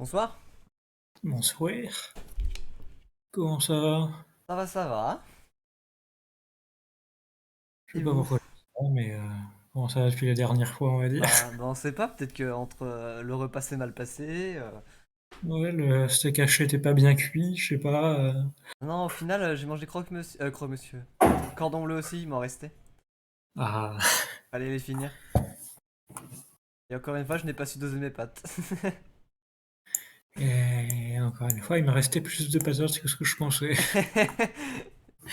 Bonsoir. Bonsoir. Comment ça va? Ça va. Je Et sais pas vous? pourquoi je dis ça, mais comment ça va depuis la dernière fois, on va dire. Bah on sait pas, peut-être que entre le repas s'est mal passé. Ouais, le steak haché était pas bien cuit, je sais pas. Non, au final, j'ai mangé croque-monsieur. Croque-monsieur. Cordon bleu aussi, il m'en restait. Ah, Fallait les finir. Et encore une fois, je n'ai pas su doser mes pâtes. et encore une fois, il me restait plus de patates que ce que je pensais.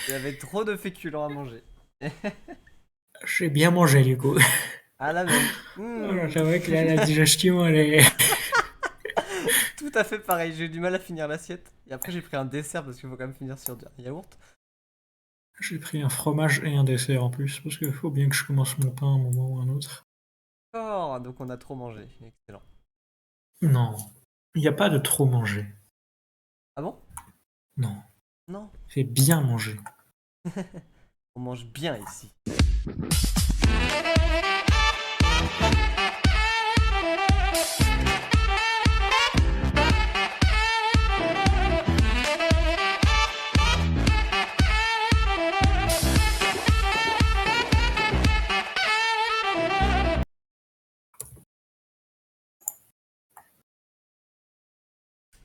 Il y avait trop de féculents à manger. J'ai bien mangé, du coup. Ah la même. Voilà, c'est vrai que la digestion, elle est... Tout à fait pareil, j'ai eu du mal à finir l'assiette. Et après, j'ai pris un dessert parce qu'il faut quand même finir sur un yaourt. J'ai pris un fromage et un dessert en plus, parce qu'il faut bien que je commence mon pain à un moment ou à un autre. Oh, donc on a trop mangé. Excellent. Non, il n'y a pas de trop manger. Ah bon? Non, Non. c'est bien manger. On mange bien ici.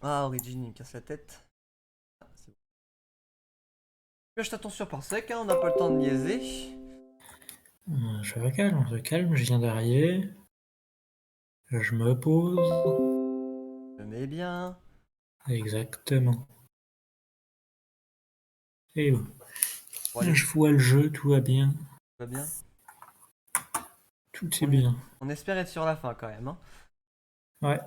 Ah, Origin, il me casse la tête. Ah, c'est bon. Je t'attention par sec, hein, on n'a pas le temps de niaiser. On se calme, je viens d'arriver. Je me pose. Je mets bien. Exactement. Et bon, Bon, allez, je vois le jeu, tout va bien. tout va bien. Tout est On, bien. on espère être sur la fin quand même. Hein. Ouais.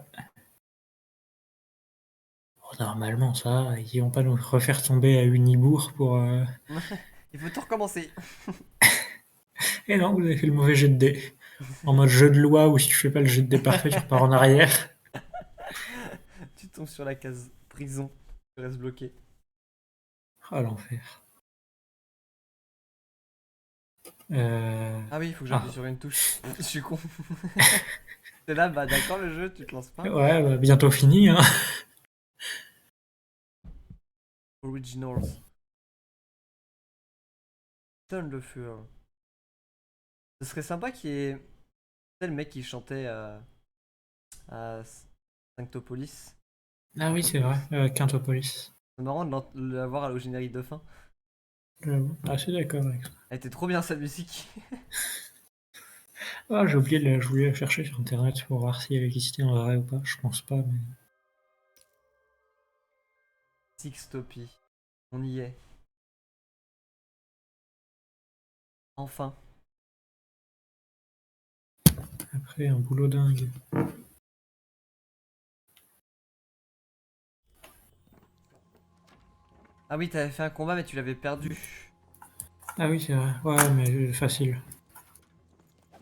Oh, normalement, ça, ils vont pas nous refaire tomber à Unibourg pour... Il faut tout recommencer. Eh non, vous avez fait le mauvais jet de dés. En mode jeu de loi, où si tu fais pas le jet de dés parfait, tu repars en arrière. Tu tombes sur la case prison. Tu restes bloqué. Ah, l'enfer. Euh... Ah oui, il faut que j'appuie Ah. sur une touche. Je suis con. T'es là, bah d'accord le jeu, tu te lances pas. Ouais, bah, bientôt fini, hein. Originals. Donne le feu. Ce serait sympa qu'il y ait. C'est le mec qui chantait à Sanctopolis. Ah oui, c'est vrai, Sanctopolis. Quintopolis. C'est marrant de l'avoir au générique de fin. Assez d'accord avec ça. Elle était trop bien sa musique. Ah, j'ai oublié je voulais la chercher sur internet pour voir si elle existait en vrai ou pas. Je pense pas, mais... Sixtopie. On y est. Enfin. Après, un boulot dingue. Ah oui, t'avais fait un combat mais tu l'avais perdu. Ah oui, c'est vrai. Ouais, mais facile.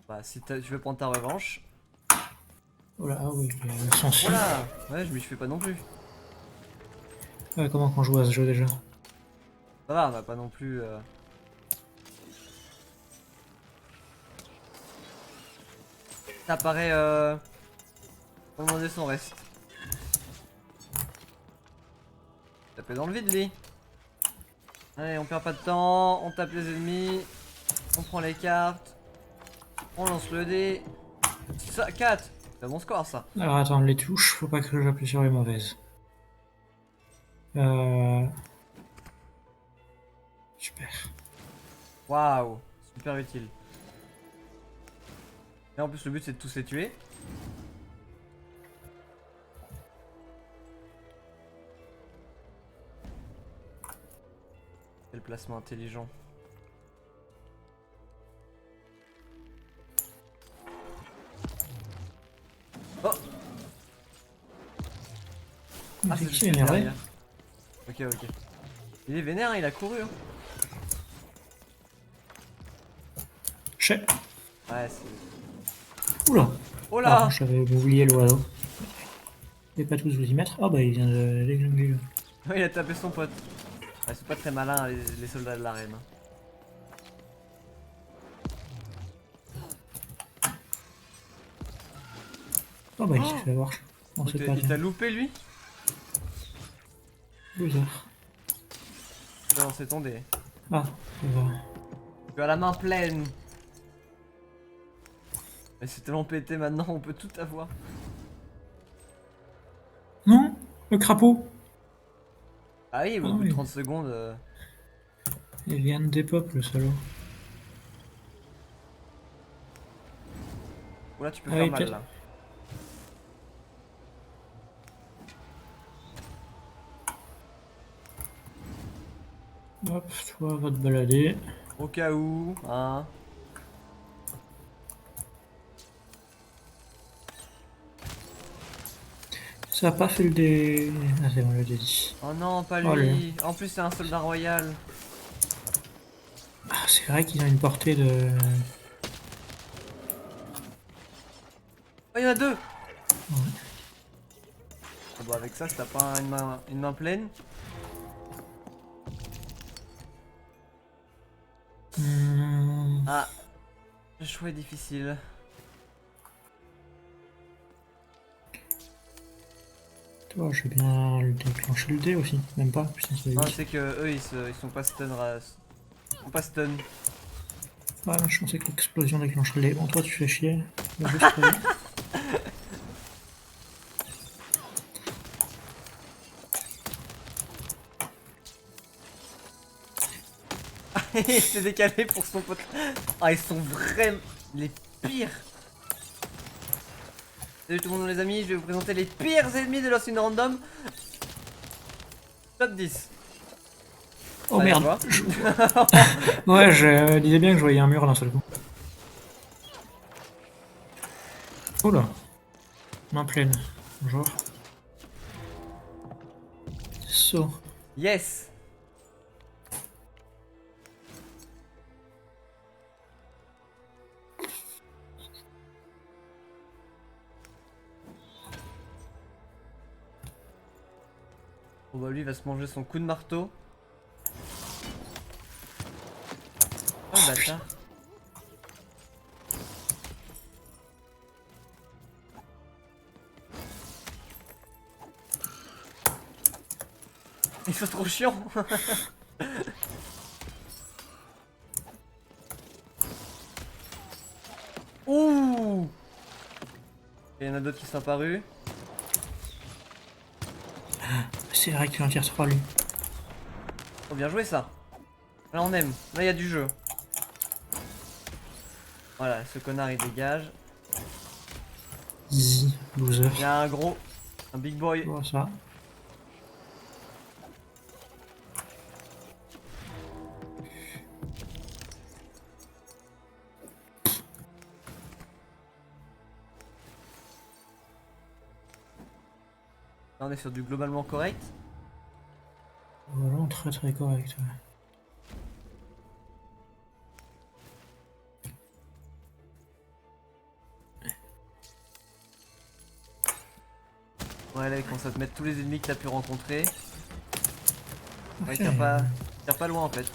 Bah si tu veux prendre ta revanche. Oh là, ah oui, sans Oh là. Ouais, je m'y fais pas non plus. comment qu'on joue à ce jeu déjà? Ça va, on va pas non plus... Ça paraît... Faut demander son reste. Taper dans le vide lui. Allez, on perd pas de temps, on tape les ennemis, on prend les cartes, on lance le dé. Ça, 4. C'est un bon score ça. Alors attends, les touches, faut pas que j'appuie sur les mauvaises. Euh... Super. Waouh, super utile. Et en plus le but c'est de tous les tuer. Quel placement intelligent. Oh. Ah C'est c'est qui juste est lui énervé? derrière. Ok ok. Il est vénère, hein, il a couru. Hein. Chef. Ouais c'est... Oula. Oh Ah, là. j'avais oublié l'oiseau. Et pas tous vous y mettre. Ah bah il vient de déglinguer. Il a tapé son pote. Ouais, c'est pas très malin les soldats de la reine. Hein. Oh bah il s'est Oh. fait avoir. On sait pas. Il t'a loupé lui? Bizarre. Non, c'est ton dé. Ah, ça va. Tu as la main pleine. Mais c'est tellement pété maintenant, on peut tout avoir. Non, le crapaud. Ah oui, au Ah bout de oui. 30 secondes. Il vient de dépop, le salaud. Oula, tu peux Ah faire oui, mal peut-être. là. Hop, toi, va te balader. Au cas où, hein. Ça a pas fait le dé. Ah, c'est bon, le dé 10. Oh non, pas Oh, lui. lui. En plus, c'est un soldat royal. Ah, c'est vrai qu'ils ont une portée de. Oh, il y en a deux. Ouais. Bon, bah, avec ça, si t'as pas une main pleine. Ah, le choix est difficile. Toi, je vais bien le déclencher le dé aussi. Même pas, putain, c'est Non, 8. c'est que eux, ils sont pas stun. Ils sont pas stun. Ah, je pensais que l'explosion déclencherait le dé. Bon, toi, tu fais chier. Va juste crever. Il s'est décalé pour son pote. Ah, ils sont vraiment les pires. Salut tout le monde les amis, je vais vous présenter les pires ennemis de Lost in Random. Top 10. Oh Allez, merde. toi. Ouais, je disais bien que je voyais un mur d'un seul coup. Oh là. Main pleine. Bonjour. So. Yes. Bon bah lui il va se manger son coup de marteau. Oh le bâtard. Ils sont trop chiants. Ouh. Il y en a d'autres qui sont apparus. C'est vrai qu'il en tire 3 lui. Oh bien joué ça. Là on aime. Là il y a du jeu. Voilà, ce connard il dégage. Easy, loser. Il y a un gros. Un big boy. Tu vois ça. Là on est sur du globalement correct. Vraiment très très correct. Ouais. Ouais là il commence à te mettre tous les ennemis que t'as pu rencontrer. Ouais, Ok. tire pas loin en fait.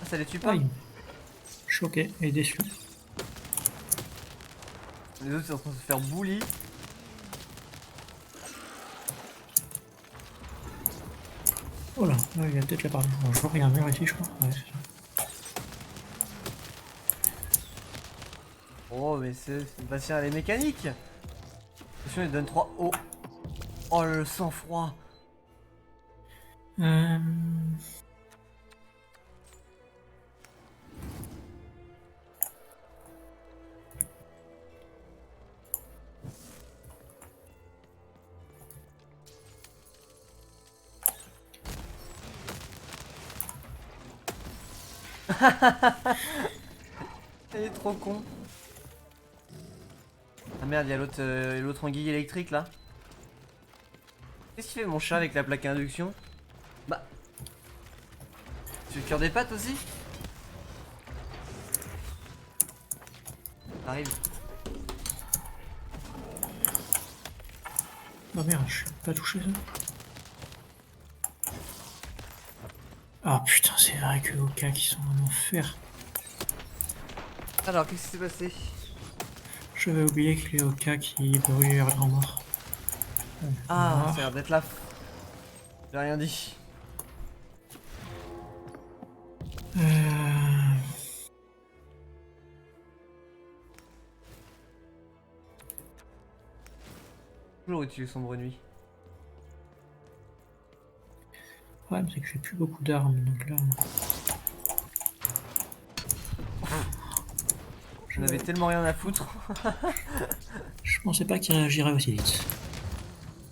Ah ça les tue pas. Aïe. Choqué et déçu. Les autres sont en train de se faire bully. Oh là, ouais, il y a peut-être la part. Je vois qu'il y a un mur ici, je crois. Ouais, c'est ça. Oh mais c'est Bastien elle est mécanique. Attention il donne 3. Oh. Oh le sang-froid. Euh... Il est trop con. Ah merde, il y a l'autre anguille électrique là. Qu'est-ce qu'il fait mon chat avec la plaque à induction? Bah. Tu veux cuire des pâtes aussi? Arrive. Oh merde, je suis pas touché ça. Ah putain, c'est vrai que Oka qui sont en enfer. Alors, qu'est-ce qui s'est passé? J'avais oublié que les Oka qui brûlent les grand mort. Ah, Mort. ça a l'air d'être là. J'ai rien dit. Euh... Toujours utile sombre nuit. Ouais, mais c'est que j'ai plus beaucoup d'armes, donc là... J'en avais tellement rien à foutre. Je pensais pas qu'il réagirait aussi vite.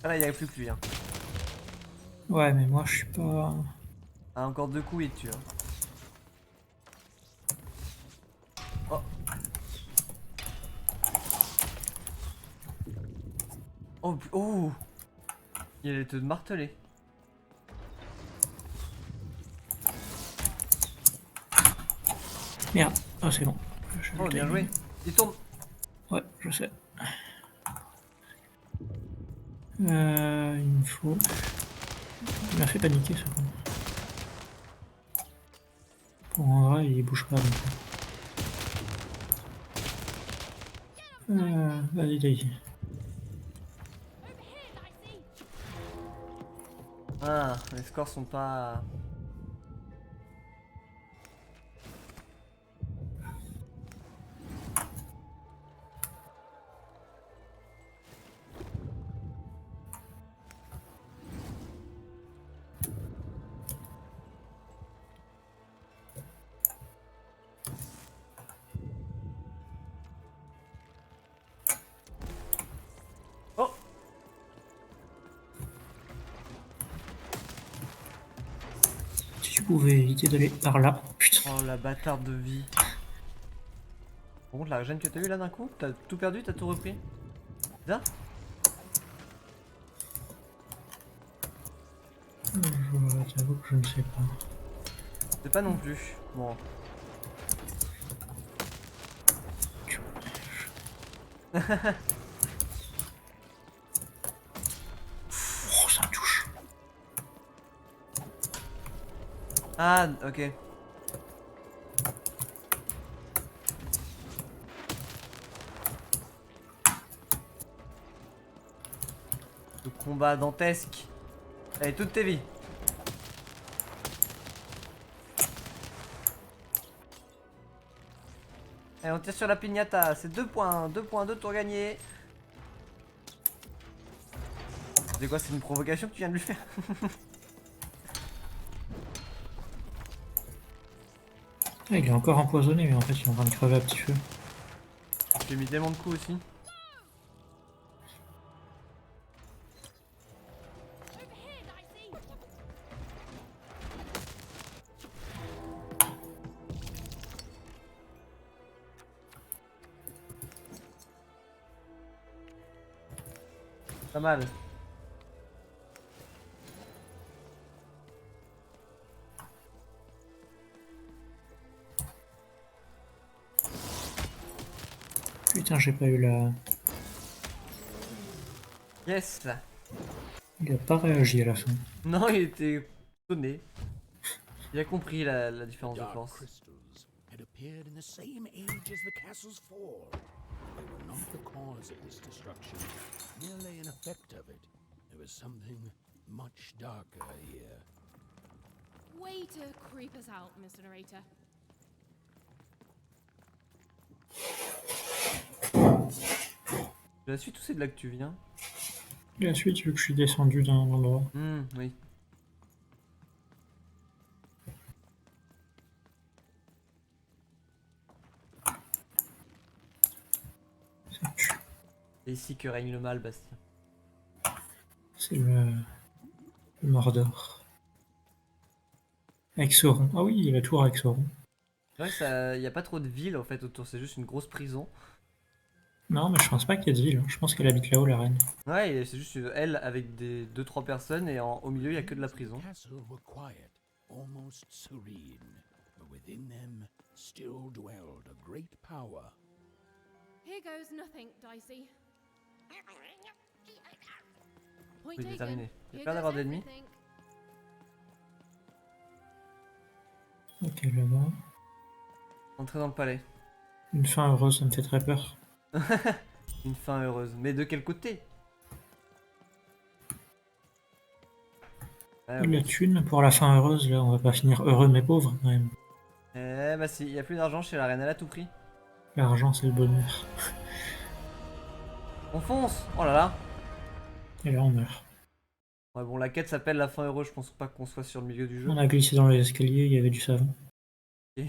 Ah là, il n'y avait plus que lui. Hein. Ouais, mais moi je suis pas... Ah, encore 2 coups, il te tue. Hein. Oh. Oh, oh. Il allait te marteler. Merde. Ah, c'est bon. Je Oh, le bien timing. joué. Il tourne. Ouais, je sais. Il me faut... Il m'a fait paniquer ça. Bon, en vrai, il bouge pas donc. Vas-y, Daisy. Ah, les scores sont pas... Oh. Si tu pouvais éviter d'aller par là. Putain. Oh, la bâtarde de vie. Par contre, la régène que t'as eu là d'un coup, t'as tout perdu, t'as tout repris. Là J'avoue que je ne sais pas. c'est pas non plus. Bon. Oh, ça me touche. Ah, ok. Le combat dantesque. Allez, toutes tes vies. Allez, on tire sur la pignata. C'est 2 points. 2 points, 2 tours gagnés. C'est quoi, c'est une provocation que tu viens de lui faire? Ah, il est encore empoisonné, mais en fait, il est en train de crever à petit feu. J'ai mis tellement de coups aussi. Pas mal. Putain, j'ai pas eu la... Yes. Il a pas réagi à la fin. Non, il était sonné. Il a compris la différence de Dark force. crystals had appeared in the same age as the castle's fall. They were not the cause of this destruction, merely an effect of it. There was something much darker here. Way to creep us out, Mr. Narrator. La suite ou c'est de là que tu viens? La suite, vu que je suis descendu d'un endroit. Oui. Ça tue. C'est ici que règne le mal, Bastien. C'est le Mordor. Avec Sauron. Ah oui, la tour avec Sauron. C'est vrai que ça, y a pas trop de villes en fait autour, c'est juste une grosse prison. Non, mais je pense pas qu'il y ait de ville. Hein. Je pense qu'elle habite là-haut, la reine. Ouais, et c'est juste elle avec des 2-3 personnes et au milieu il y a que de la prison. The castle were quiet, almost serene, but within them still dwelled a great power. Here goes nothing, Dicey. Point Oui, c'est taken. terminé. Il y a Here pas d'avoir goes d'ennemis. everything. Ok, là-bas. Entrer dans le palais. Une fin heureuse, ça me fait très peur. Une fin heureuse. Mais de quel côté? Ouais, La bon. thune pour la fin heureuse, là, on va pas finir heureux mais pauvres quand même. Eh bah si, y a plus d'argent chez la reine, elle a tout pris. L'argent, c'est le bonheur. On fonce. Oh là là. Et là, on meurt. Ouais bon, la quête s'appelle la fin heureuse, je pense pas qu'on soit sur le milieu du jeu. On a glissé dans les escaliers, il y avait du savon. Ok.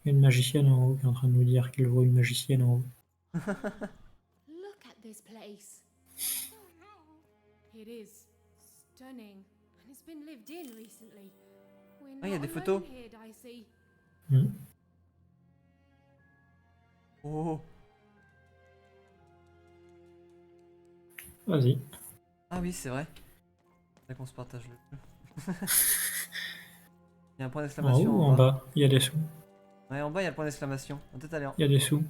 Il y a une magicienne en haut qui est en train de nous dire qu'il voit une magicienne en haut. Look at this place. It is stunning, and it's been lived in recently. We're Ah, y a not des photos. alone here, Dicey. Hmm. Oh. Vas-y. Ah oui, c'est vrai. Là qu'on se partage le jeu. Il y a un point En haut d'exclamation ou en bas? Il y a des sous. Ouais, en bas, il y a le point d'exclamation. On peut aller en... Il y a des sous.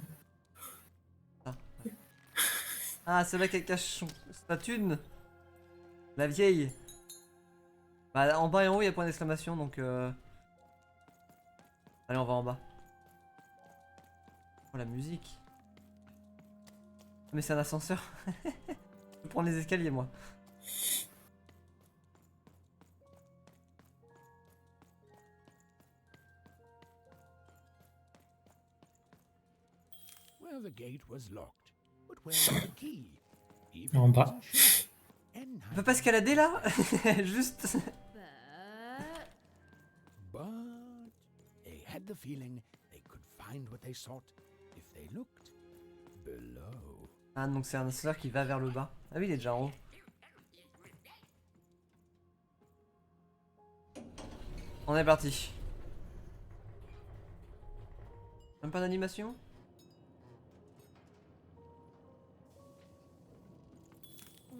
Ah, c'est là qu'elle cache sa thune. La vieille. Bah, en bas et en haut, il y a le point d'exclamation, donc... Allez, on va en bas. Oh, la musique. Mais c'est un ascenseur. Je vais prendre les escaliers, moi. Well, the gate was locked, but where was the key? Even En bas. wasn't sure. And On peut pas escalader là? Juste... But But they had the feeling they could find what they sought if they looked below. Ah, donc c'est un ascenseur qui va vers le bas. Ah oui, il est déjà en haut. On est parti. Même pas d'animation?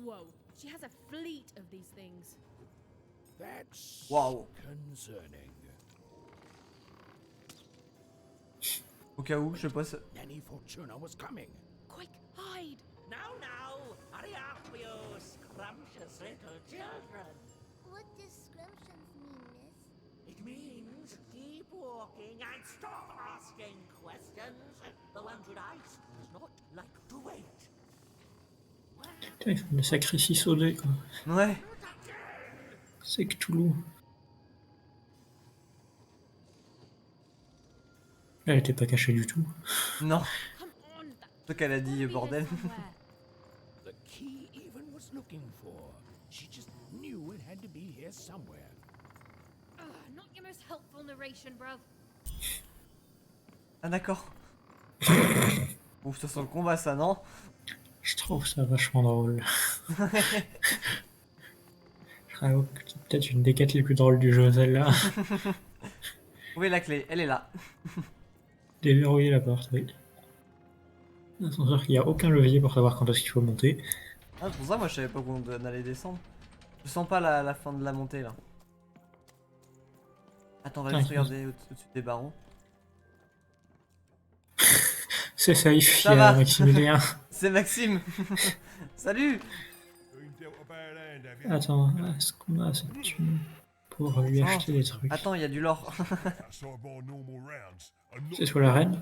whoa, she has a fleet of these things. That's Wow. concerning. Au cas où, je sais pas. Nanny Fortuna was coming. Quick, hide! Now, now, hurry up, you scrumptious little children. What does scrumptions mean, miss? It means keep walking and stop asking questions. The Wandering Ice does not like to wait. Putain, ils font des sacrifices au dé, quoi. Ouais. C'est Cthulhu. Elle était pas cachée du tout. Non. Come on! Surtout qu'elle a dit bordel. The key even was looking for. She just knew it had to be here somewhere. Not your most helpful narration, bruv. Ah d'accord. Ouf, ça sent le combat ça, non? Je trouve ça vachement drôle. J'avoue que c'est peut-être une des quêtes les plus drôles du jeu, celle-là. Trouvez la clé, elle est là. Déverrouiller la porte, oui. L'ascenseur qu'il n'y a aucun levier pour savoir quand est-ce qu'il faut monter. Ah, c'est pour ça moi je savais pas qu'on allait descendre. Je sens pas la fin de la montée là. Attends, on va Ah, juste je regarder au-dessus des barreaux. C'est safe, il Ça y va. a Maximilien. C'est Maxime. Salut. Attends, est-ce qu'on a assez de thunes pour lui acheter des trucs? Attends, il y a du lore. C'est sous la reine?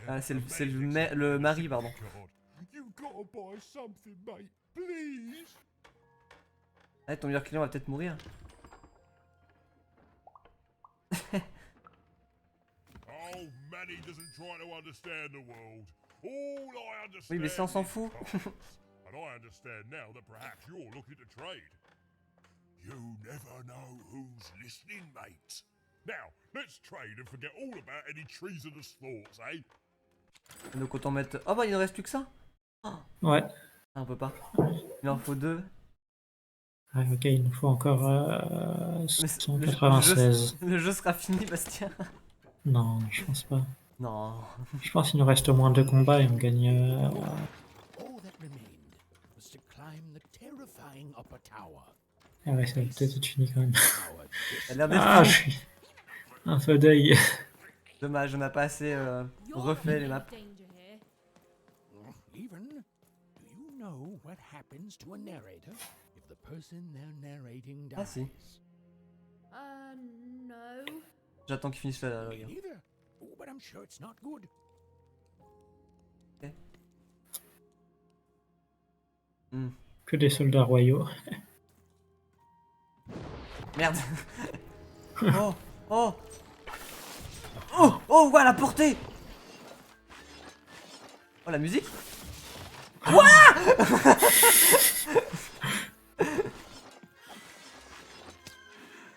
Ah, c'est le mari, pardon. Ah, ton meilleur client va peut-être mourir. Oui, mais ça on s'en fout. And I understand now that perhaps you're looking to trade. You never know who's listening, mate. Now, let's trade and forget all about any treasonous thoughts, eh? Donc autant mettre... Oh bah il ne reste plus que ça. Ouais. Ah, on peut pas. Il en faut 2. Ah, ok, il nous faut encore Mais le 196. le jeu sera fini, Bastien. Non, je pense pas. Non. Je pense qu'il nous reste au moins 2 combats et on gagne... All that remained was to climb the terrifying upper tower. Ah ouais, ça va peut-être être fini quand même. Tower Ça a l'air d'être Ah, je fini. suis... Un feu d'œil. Dommage, on n'a pas assez You're refait les in maps. danger here. Even, do you know what happens to a narrator if the person they're narrating dies? Ah, si. No. J'attends qu'il finisse la Me guerre. neither. Oh, but I'm sure it's not good. Hmm. Que des soldats royaux. Merde. Oh, oh. Oh, oh, ouais, la portée. Oh, la musique.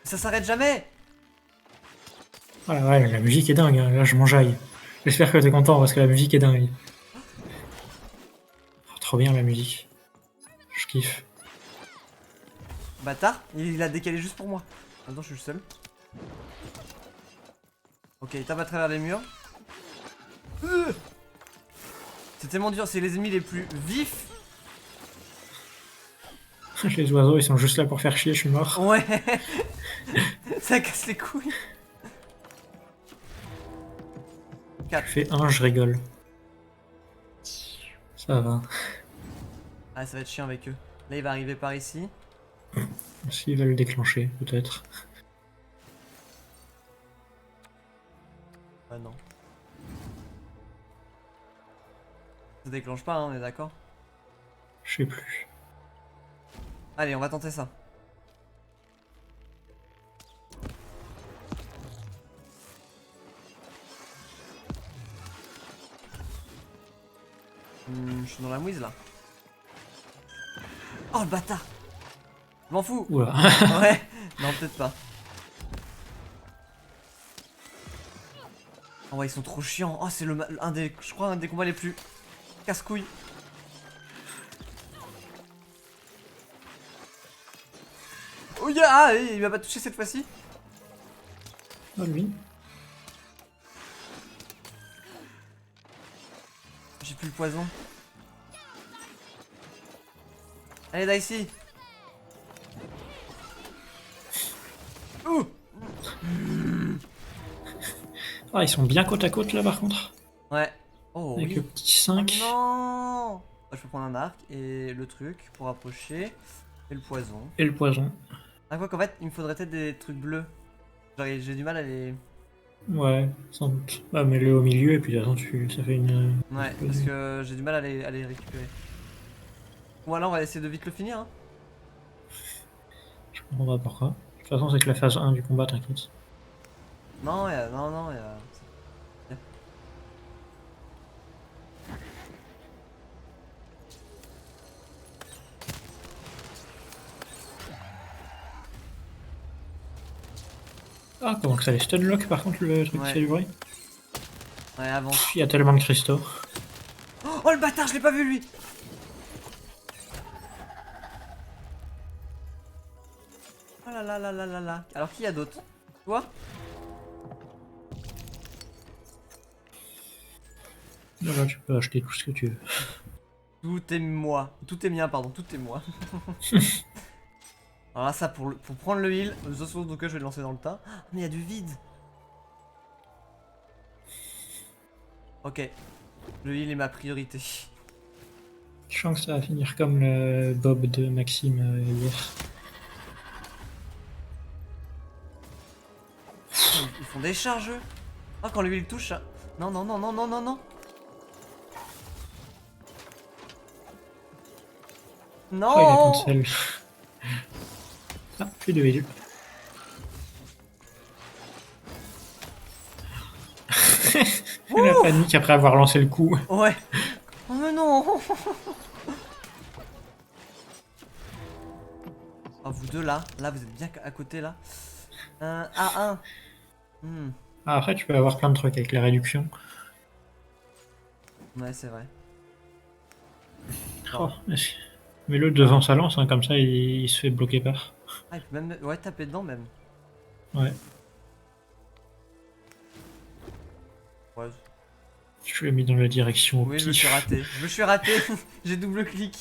Ça s'arrête jamais. Voilà, ouais, la musique est dingue, hein. Là je m'enjaille. J'espère que t'es content parce que la musique est dingue. Oh, trop bien la musique. Je kiffe. Bâtard, il a décalé juste pour moi. Maintenant, je suis le seul. Ok, il tape à travers les murs. C'est tellement dur, c'est les ennemis les plus vifs. Les oiseaux ils sont juste là pour faire chier, je suis mort. Ouais. Ça casse les couilles. Je fais un, je rigole. Ça va. Ah, ça va être chiant avec eux. Là, il va arriver par ici. S'ils veulent déclencher, peut-être. Ah non. Ça déclenche pas, hein, on est d'accord? Je sais plus. Allez, on va tenter ça. Je suis dans la mouise là. Oh le bâtard! Je m'en fous! Oula. Ouais, non, peut-être pas. Oh ouais, ils sont trop chiants. Oh, c'est un des, je crois, un des combats les plus casse-couilles. Oh yeah! Ah, il m'a pas touché cette fois-ci. Oh, lui. J'ai plus le poison. Allez, Dicey! Ouh! Ah, ils sont bien côte à côte là par contre. Ouais. Oh Avec oui. le petit 5. Non! Je peux prendre un arc et le truc pour approcher. Et le poison. Et le poison. Ah quoi qu'en fait, il me faudrait peut-être des trucs bleus. Genre j'ai du mal à les... Ouais, sans doute. Bah, mets-le au milieu et puis de toute façon, ça fait une. Ouais, parce que j'ai du mal à les récupérer. Bon alors on va essayer de vite le finir hein. Je comprends pas pourquoi. De toute façon, c'est que la phase 1 du combat, t'inquiète. Non, non, non, y a... Ah, comment que ça les stunlock par contre, le truc Ouais. qui fait du bruit? Ouais, avance. Il y a tellement de cristaux. Oh le bâtard, je l'ai pas vu lui! Oh là là là là là là. Alors qui y a d'autres? Toi? Là, tu peux acheter tout ce que tu veux. Tout est moi. Tout est mien, pardon. Tout est moi. Alors là, ça, pour prendre le heal, donc je vais le lancer dans le tas. Ah, mais il y a du vide. Ok. Le heal est ma priorité. Je sens que ça va finir comme le Bob de Maxime hier. Ils font des charges, eux. Ah, quand le heal touche, ça... Non, non, non, non, non, non, non. Non. Oh, il a cancel. Ah, plus de heal. La panique après avoir lancé le coup. Ouais. Oh mais non. Oh vous deux là, vous êtes bien à côté là. A1. Ah, après, tu peux avoir plein de trucs avec la réduction. Ouais c'est vrai. Oh, mets-le devant sa lance, hein, comme ça il se fait bloquer par. Ah il peut même ouais taper dedans même. Ouais. Ouais. Je l'ai mis dans la direction au Oui je me pif. suis raté. Je me suis raté. J'ai double clic.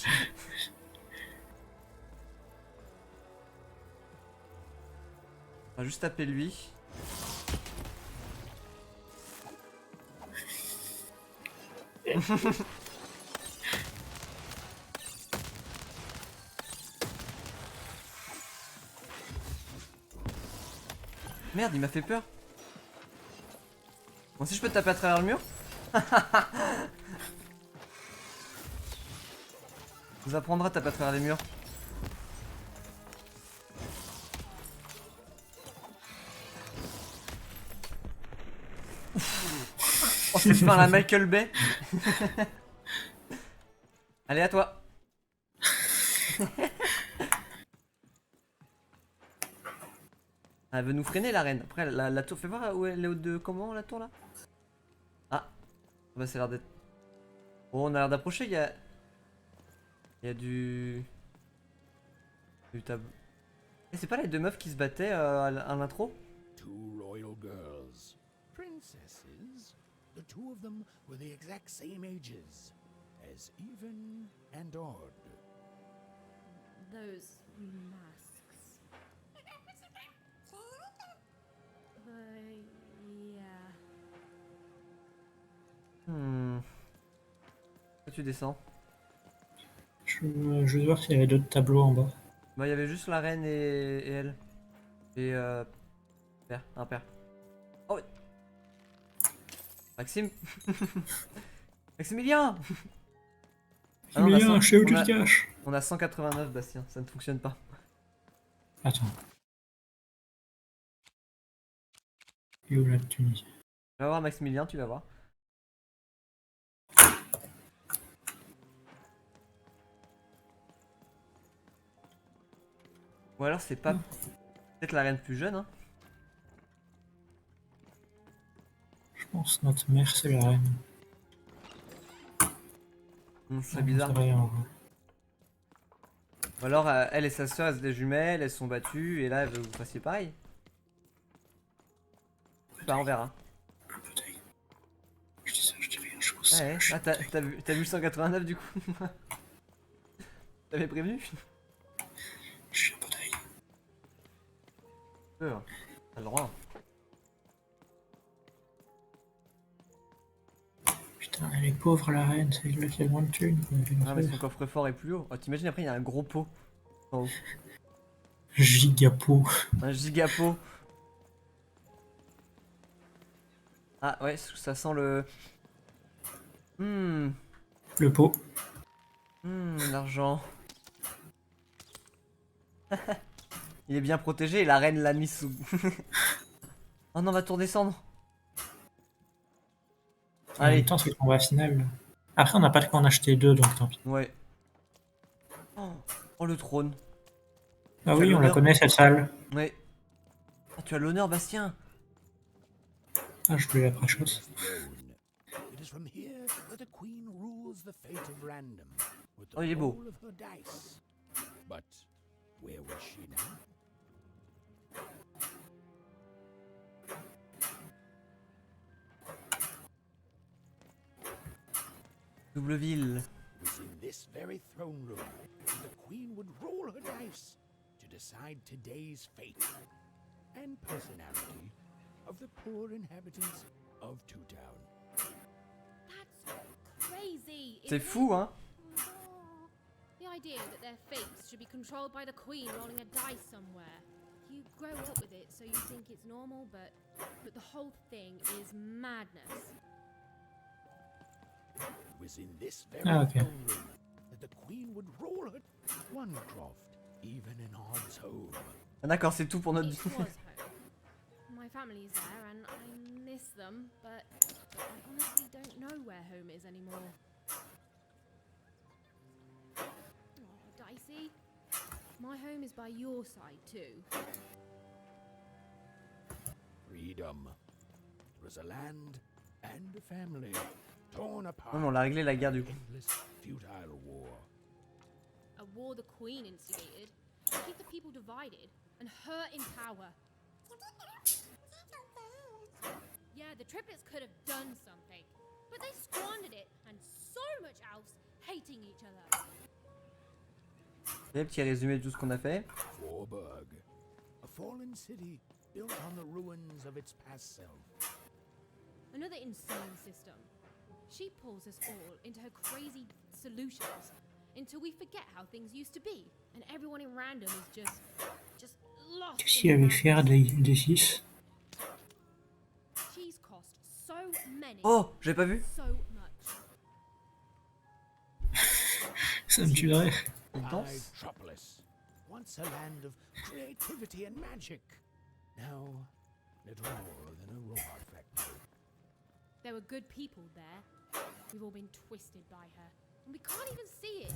On va juste taper lui. Merde, il m'a fait peur. Bon, si je peux te taper à travers le mur. Nous apprendra à taper à travers les murs. Oh, cette fin la Michael Bay. Allez, à toi. Elle veut nous freiner la reine. Après la tour, fais voir où elle est de comment la tour là. Ah, bah c'est l'air d'être. Oh, on a l'air d'approcher. Il y a du tableau. Et c'est pas les deux meufs qui se battaient à l'intro? Two royal girls. Princesses. The two of them were the exact same ages. As even and odd. Those masks. Yeah. Toi, tu descends. Je veux voir s'il y avait d'autres tableaux en bas. Bah, il y avait juste la reine et elle. Et père, un père. Oh, Maxime. Maximilien. Ah non, on a Emilien, 100 je sais où on tu a- te caches. On a 189, Bastien, ça ne fonctionne pas. Attends. Et où la Tunisie? Tu vas voir Maximilien, tu vas voir. Ou alors c'est pas... Peut-être la reine plus jeune, hein. Je pense que notre mère, c'est la reine. C'est bizarre. C'est rien, en vrai. Ou alors elle et sa soeur, elles sont des jumelles, elles se sont battues, et là elle veut que vous fassiez pareil. Bah on verra. Plus bataille. Je dis ça, je dis rien, je pense que Ouais, c'est ah, t'as vu le 189 du coup. T'avais prévenu? je suis en bataille. T'as le droit. Putain, elle est pauvre la reine, c'est elle qui a moins de thunes. Ah mais son coffre-fort est plus haut. Oh t'imagines après il y a un gros pot. En haut. Gigapo. Un giga pot. Ah ouais, ça sent le... Le pot. L'argent. Il est bien protégé et la reine l'a mis sous. Oh non, on va tout redescendre. En Allez. même temps, c'est le combat final. Là. Après, on n'a pas de quoi en acheter deux, donc tant pis. Ouais. Oh le trône. Ah Tu as oui, on la l'honneur. connaît cette salle. Ouais. Ah, tu as l'honneur, Bastien. Ah, je voulais la préchosse. Throne. It is from here that the queen rules the fate of random with the Oh, il est beau. roll of her dice. But where was she now? Doubleville. It was in this very throne room that the queen would roll her dice to decide today's fate and personality of the poor inhabitants of Two Town. That's crazy. C'est isn't fou, it? hein. Oh, the idea that their fates should be controlled by the queen rolling a dice somewhere. You grow up with it, so you think it's normal, but the whole thing is madness. It was in this very Ah, okay. throne room that the queen would roll her one croft, even in Odd's home. Ah, d'accord, c'est tout pour notre... It was home. My family's there, and I miss them, but I honestly don't know where home is anymore. Oh, Dicey. My home is by your side too. Freedom. It was a land and a family torn apart. Non, mais on l'a réglé la guerre du coup. Endless, futile war. A war the Queen instigated to keep the people divided and her in power. Yeah, the triplets could have done something, but they squandered it, and so much else hating each other. Et petit résumé de tout ce qu'on a fait. Forburg. A fallen city built on the ruins of its past self. Another insane system. She pulls us all into her crazy solutions until we forget how things used to be, and everyone in random is just lost. Qu'est-ce qu'il allait faire des 6? She's cost so many. Oh, j'ai pas vu. So much. Ça me tuerait. Il danse. Metropolis, once a land of creativity and magic. Now, little more than a robot factory. There were good people there. We've all been twisted by her. And we can't even see it.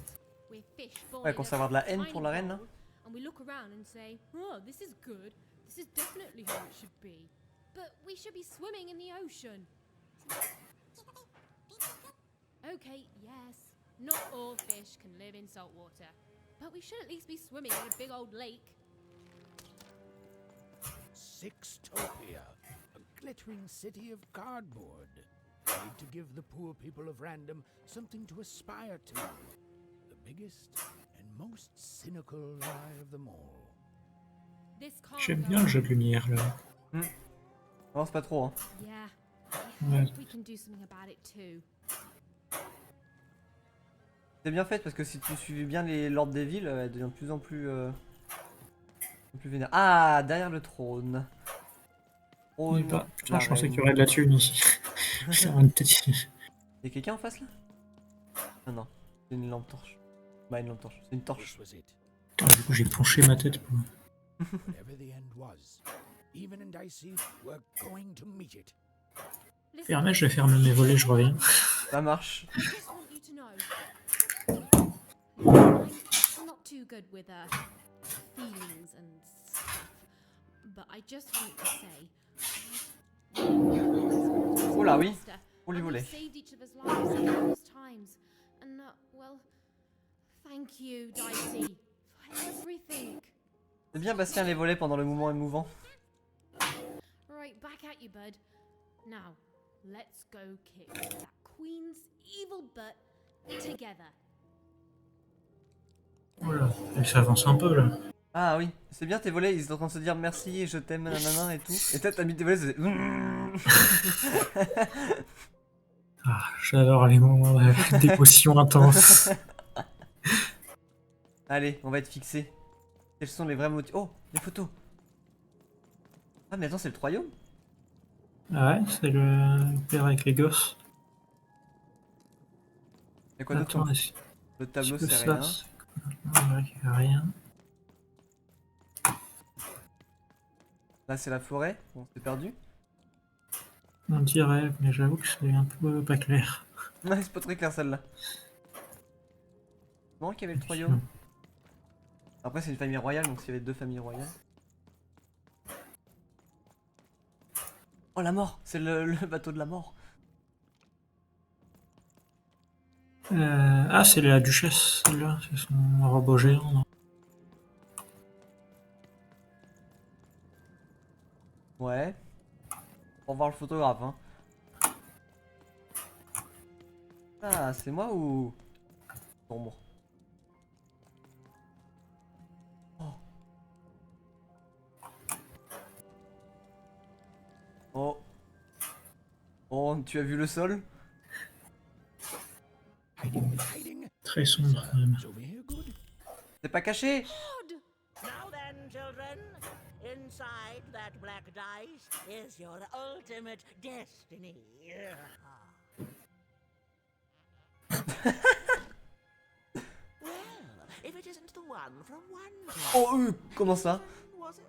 We're fish born Ouais, in qu'on a sait avoir de la haine tiny pour la reine, là. bowl, and we look around and say, oh, this is good. This is definitely how it should be. But we should be swimming in the ocean. Okay, yes. Not all fish can live in salt water. But we should at least be swimming in a big old lake. Sixtopia, a glittering city of cardboard, made to give the poor people of Random something to aspire to. The biggest and most cynical lie of them all. This can't J'aime go bien le on. jeu de lumière là. Avance pas trop, hein. Yeah. Ouais. We can do something about it too. C'est bien fait parce que si tu suivis bien les lords des villes, elle devient de plus en plus vénère. Ah, derrière le trône. Il est pas. Putain, la je pensais reine. qu'il y aurait de la thune ici. C'est une tête. Y'a quelqu'un en face là? Ah non, c'est une lampe torche. Bah, une lampe torche, c'est une torche. This was it. Putain, du coup, j'ai penché ma tête pour. Whatever the end was, Even and Dicey were going to meet it. Listen, Permets, je vais fermer mes volets, je reviens. Ça marche. I just want you to know. I'm not too good with feelings and stuff, but I just want to say. Oh là, oui. On lui And volait. we've saved each other's lives countless times, and well, thank you, Dicey, for everything. C'est bien Bastien les volets pendant le moment émouvant. Right, back at you, bud. Now, let's go kick that queen's evil butt together. Voilà, elle s'avance un peu là. Ah oui, c'est bien tes volets, ils sont en train de se dire merci et je t'aime, nanana et tout. Et toi t'as mis tes volets, c'est... Ah, j'adore les moments d'émotion intense. Allez, on va être fixé. Quels sont les vrais motifs? Oh, des photos. Ah mais attends, c'est le royaume? Ah ouais, c'est le père avec les gosses. Y'a quoi d'autre? Attends, est-ce Le tableau que c'est ça, rien. c'est quoi? On dirait qu'il y a rien. Là c'est la forêt, on s'est perdu. On dirait, mais j'avoue que c'est un peu pas clair. Ouais, c'est pas très clair celle-là. Bon, qu'il y avait le royaume. Après c'est une famille royale, donc s'il y avait deux familles royales. Oh la mort, c'est le bateau de la mort. Ah, c'est la duchesse, celle-là, c'est son robot géant. Non Ouais. Pour voir le photographe, hein. Ah, c'est moi ou... Sombre. Oh. Oh. Oh, tu as vu le sol? Hiding. Très sombre quand même. It's over here, good. C'est pas caché? Now then, children, inside that black dice is your ultimate destiny. Well, if it isn't the one from one Oh, comment ça? was it?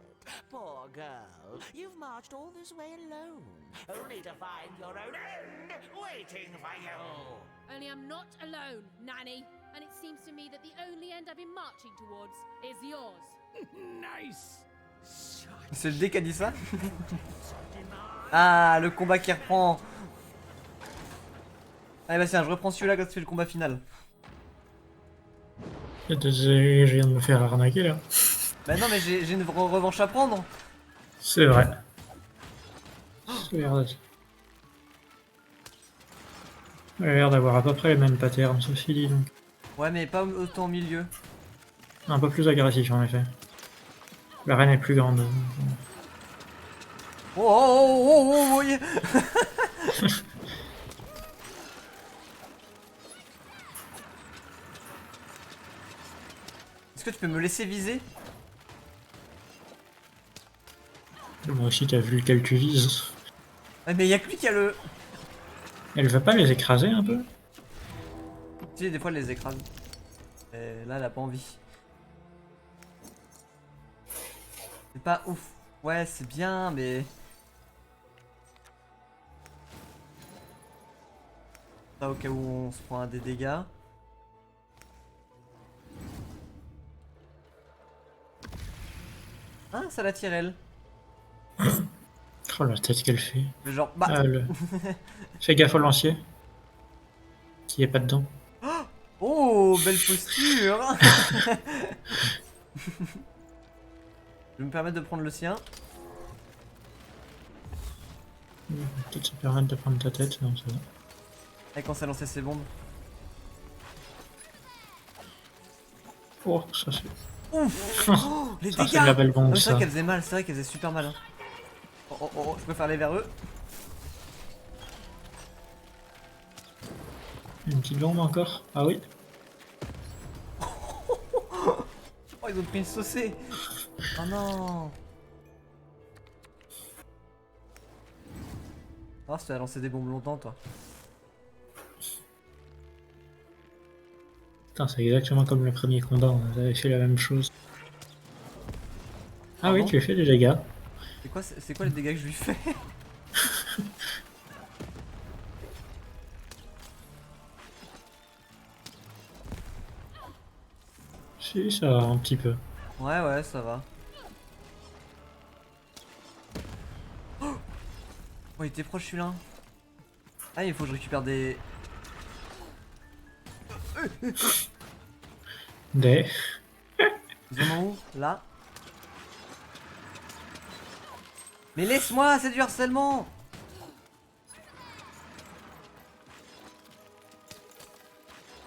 Poor girl, you've marched all this way alone, only to find your own end waiting for you. Only I'm not alone, Nanny. And it seems to me that the only end I've been marching towards is yours. Nice. C'est le dé qui a dit ça? Ah, le combat qui reprend. Allez Bastien, je reprends celui-là quand tu fais le combat final. Je viens de me faire arnaquer là. Bah non mais j'ai une revanche à prendre. C'est vrai. C'est vrai. Elle a l'air d'avoir à peu près les mêmes patterns, ceci dit donc. Ouais mais pas autant au milieu. Un peu plus agressif en effet. La reine est plus grande. Oh oh oh oh oh, yeah. Est-ce que tu peux me laisser viser? Moi aussi t'as vu lequel tu vises. Ah mais y'a que lui qui a le... Elle veut pas les écraser un peu? Tu sais des fois elle les écrase. Et là, elle a pas envie. C'est pas ouf. Ouais, c'est bien, mais... Ça, au cas où on se prend un des dégâts. Ah, ça la tire, elle. Oh la tête qu'elle fait. Le genre, bah... Ah, fais gaffe au lancier. Qui est pas dedans. Oh, belle posture. Je vais me permettre de prendre le sien. Peut-être se permettre de prendre ta tête, non, ça va. Et quand ça lançait ses bombes. Oh, ça c'est. Ouf. Oh, les Ça, dégâts. c'est de la belle bombe, Ah, c'est ça. vrai qu'elle faisait mal, c'est vrai qu'elle faisait super mal. Hein. Oh, oh, oh, je préfère aller vers eux. Une petite bombe encore. Ah oui. Oh, ils ont pris une saucée. Oh non. Oh, tu as lancé des bombes longtemps, toi. Putain, c'est exactement comme le premier combat, on avait fait la même chose. Ah oui, Pardon tu as fait des dégâts. C'est quoi les dégâts que je lui fais? Si, ça va un petit peu. Ouais, ouais, ça va. Oh, il était proche celui-là. Ah, il faut que je récupère des... Des. Ils en ont où? Là? Mais laisse-moi, c'est du harcèlement!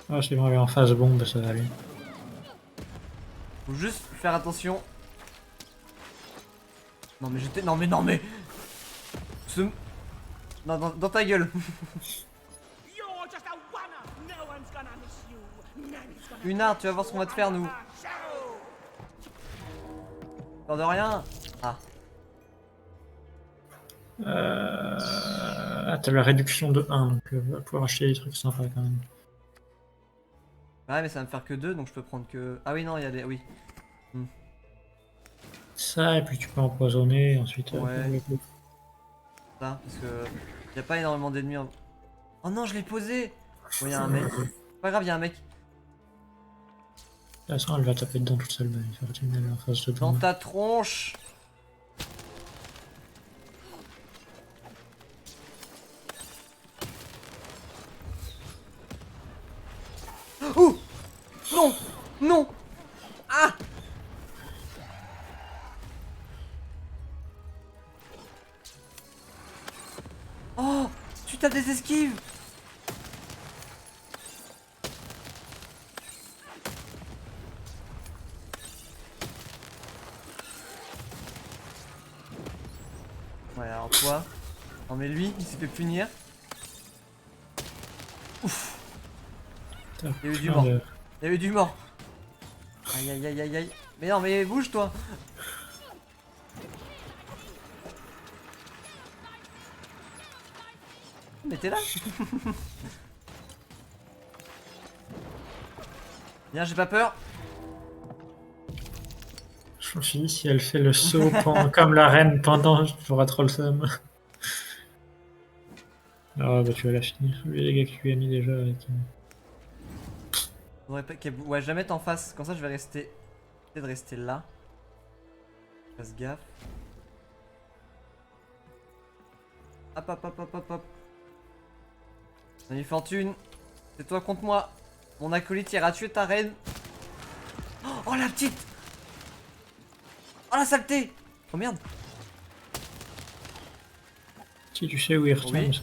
Ah, c'est bon, elle est en phase bombe, ça va aller. Faut juste faire attention. Non mais j'étais... Non mais non mais... Non, dans ta gueule. You're just a one-up. No one's gonna miss you. Nanny's gonna Unard, tu vas voir ce qu'on va te faire, nous. show. Peur de rien. Ah. Ah, t'as la réduction de 1, donc va pouvoir acheter des trucs sympas quand même. Ouais, mais ça va me faire que 2, donc je peux prendre que... Ah oui, non, il y a des... Oui. Ça, et puis tu peux empoisonner, ensuite... Ouais. Ça, parce que... Y a pas énormément d'ennemis en... Oh non, je l'ai posé. Oh, y a un mec. Pas grave, y a un mec. De toute façon, elle va taper dedans toute seule, bah, il faut retourner en face de Dans bombe. ta tronche. Oh non. Non. Ah. Oh, tu tapes des esquives. Ouais, alors toi. Non mais lui, il s'est fait punir. Ouf. T'as Il y a eu du plein mort. de- Il y a eu du mort. Aïe aïe aïe aïe aïe. Mais non mais bouge toi. Mais t'es là. Viens, j'ai pas peur. Je me suis dit, si elle fait le saut comme la reine pendant, j'aurai trop le seum. Ah bah tu vas la finir, les dégâts que tu lui as mis déjà avec... Faudrait pas qu'elle... Ouais, je vais la mettre en face. Comme ça, je vais rester... Essayer de rester là. Fasse gaffe. Hop, hop, hop, hop, hop, hop. Salut Fortune. C'est toi contre moi. Mon acolyte ira tuer ta reine. Oh, la petite. Oh, la saleté. Oh, merde. Si tu sais où il retourne, Oui. ça.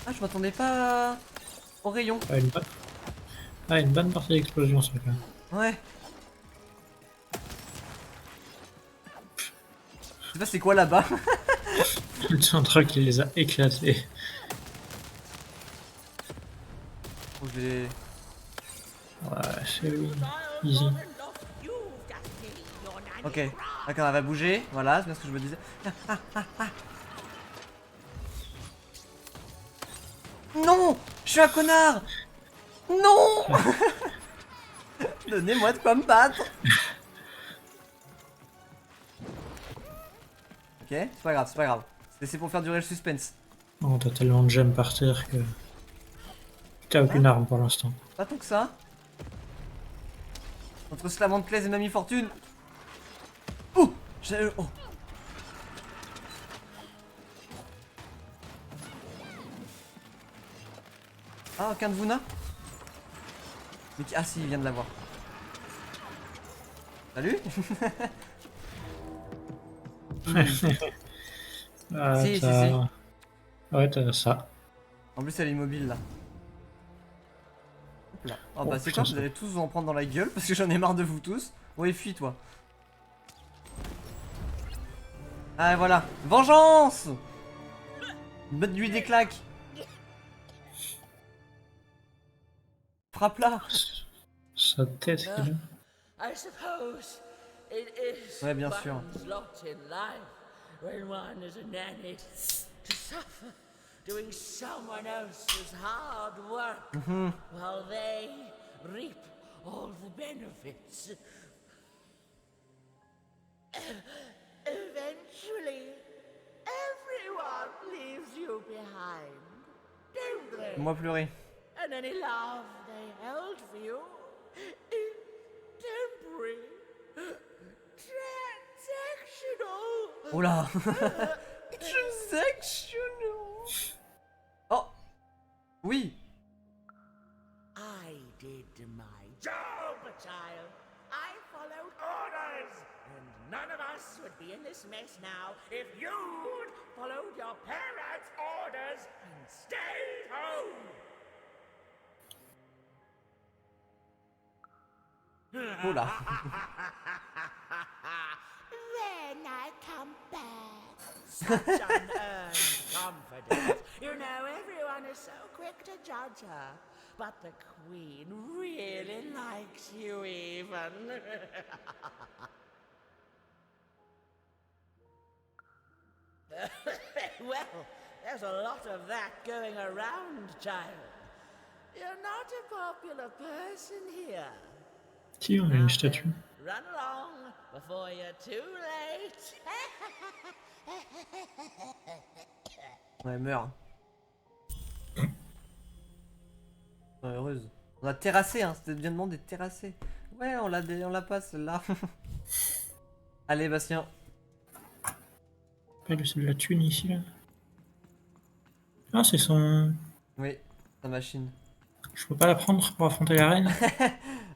Ah, je m'attendais pas au rayon. Une bonne partie d'explosion, ce cas. Ouais. Je sais pas c'est quoi là-bas. C'est un truc qui les a éclatés. Faut que je les... Ouais, c'est oui. Easy. Ok, d'accord, elle va bouger. Voilà, c'est bien ce que je me disais. Non! Je suis un connard! Non! Donnez-moi de quoi me battre! Ok, c'est pas grave, c'est pas grave. C'est pour faire durer le suspense. Oh, t'as tellement de gemmes par terre que... T'as aucune arme pour l'instant. Pas tant que ça. Entre Slamantclaise et Mamie Fortune. Oh! Oh! Ah, aucun de Vuna? Mais ah si, il vient de l'avoir. Salut. Ah, Si, si, t'as- si. Ouais, t'as ça. En plus, elle est immobile là. Hop là. Oh, bah, Oh, c'est putain, quoi? Vous ça- allez tous vous en prendre dans la gueule parce que j'en ai marre de vous tous. Ouais, fuis toi. Ah, voilà. Vengeance! Mettre-lui des claques. Frappe-la. Sa tête, qu'il a. I suppose it is Ouais, bien sûr. one's lot in life when one is a nanny to suffer doing someone else's hard work while they reap all the benefits. Eventually, everyone leaves you behind, don't they? Moi pleurer. And any love they held for you is temporary, transactional. Oula. Transactional. Oh. Oui. I did my job, child. I followed orders. And none of us would be in this mess now if you'd followed your parents' orders and stayed home. Oula. When I come back, such unearned confidence. You know, everyone is so quick to judge her. But the Queen really likes you even. Well, there's a lot of that going around, child. You're not a popular person here. Si, on a une statue. Run along before you're too late. Ouais, meurs. Ouais, heureuse. On a terrassé, hein. C'était bien demandé de terrasser. Ouais, on l'a pas celle-là. Allez, Bastien. Pas c'est de la thune ici, là. Ah, c'est son... Oui, ta machine. Je peux pas la prendre pour affronter la reine.